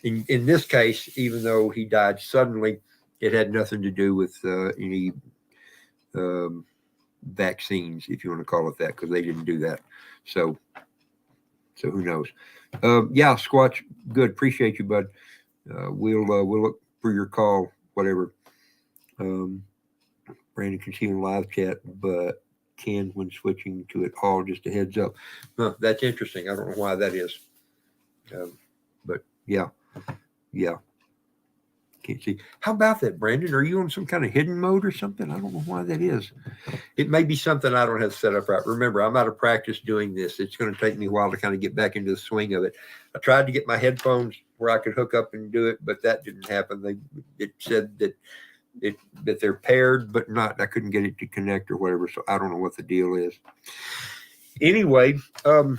in this case, even though he died suddenly, it had nothing to do with any vaccines, if you want to call it that, because they didn't do that. So who knows? Yeah, Squatch, good. Appreciate you, bud. We'll look for your call, whatever. Brandon can see in live chat, but can when switching to it all. Just a heads up. That's interesting. I don't know why that is. But yeah. Can't see. How about that, Brandon? Are you on some kind of hidden mode or something? I don't know why that is. It may be something I don't have set up right. Remember, I'm out of practice doing this. It's going to take me a while to kind of get back into the swing of it. I tried to get my headphones where I could hook up and do it, but that didn't happen. It said that they're paired, but not. I couldn't get it to connect or whatever. So I don't know what the deal is. Anyway, any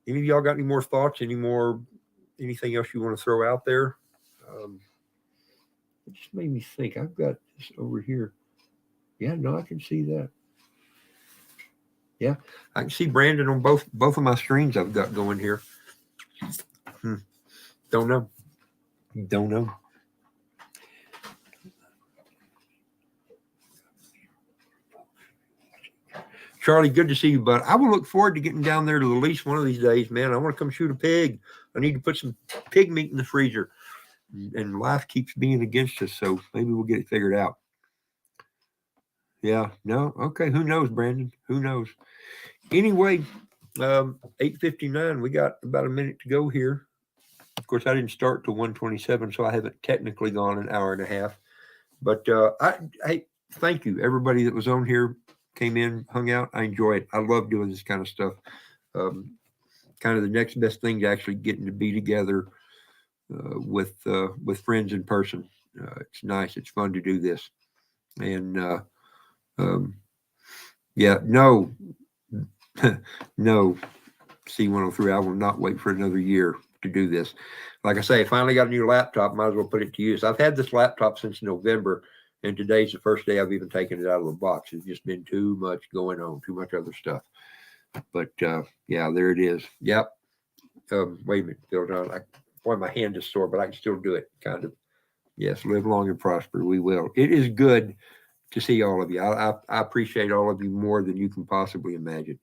of y'all got any more thoughts? Anything else you want to throw out there? It just made me think. I've got this over here. Yeah, no, I can see that. Yeah, I can see Brandon on both of my screens I've got going here. Don't know. Charlie, good to see you, bud. I will look forward to getting down there to the lease one of these days, man. I want to come shoot a pig. I need to put some pig meat in the freezer. And life keeps being against us, so maybe we'll get it figured out. Yeah, no, okay. Who knows, Brandon? Who knows? Anyway, 8:59. We got about a minute to go here. Of course, I didn't start till 1:27, so I haven't technically gone an hour and a half. But I thank you, everybody that was on here, came in, hung out. I enjoy it. I love doing this kind of stuff. Kind of the next best thing to actually getting to be together with friends in person. It's nice. It's fun to do this. And yeah, no, C103. I will not wait for another year to do this. Like I say, I finally got a new laptop. Might as well put it to use. I've had this laptop since November, and today's the first day I've even taken it out of the box. It's just been too much going on, too much other stuff. But yeah, there it is. Yep. Wait a minute, Phil John. Boy, my hand is sore, but I can still do it. Kind of. Yes, live long and prosper. We will. It is good to see all of you. I appreciate all of you more than you can possibly imagine.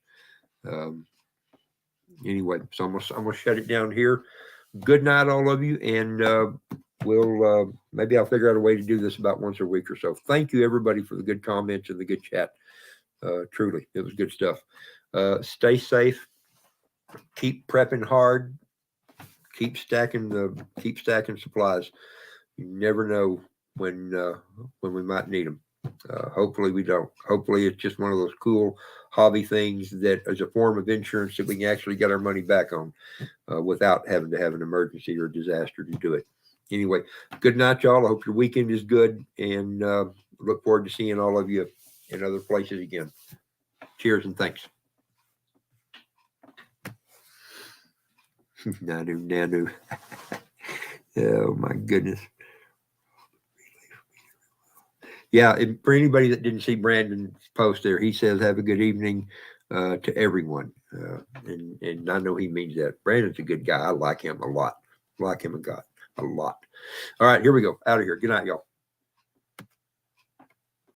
Anyway, so I'm gonna shut it down here. Good night, all of you, and we'll maybe I'll figure out a way to do this about once a week or so. Thank you, everybody, for the good comments and the good chat. Truly, it was good stuff. Stay safe. Keep prepping hard. Keep stacking supplies. You never know when we might need them. Hopefully we don't. Hopefully it's just one of those cool hobby things that is a form of insurance that we can actually get our money back on without having to have an emergency or disaster to do it. Anyway, good night, y'all. I hope your weekend is good, and look forward to seeing all of you in other places again. Cheers and thanks. Nanu. Oh my goodness. Yeah, for anybody that didn't see Brandon's post there, he says, have a good evening to everyone. And I know he means that. Brandon's a good guy. I like him a lot. I like him a lot. All right, here we go. Out of here. Good night, y'all.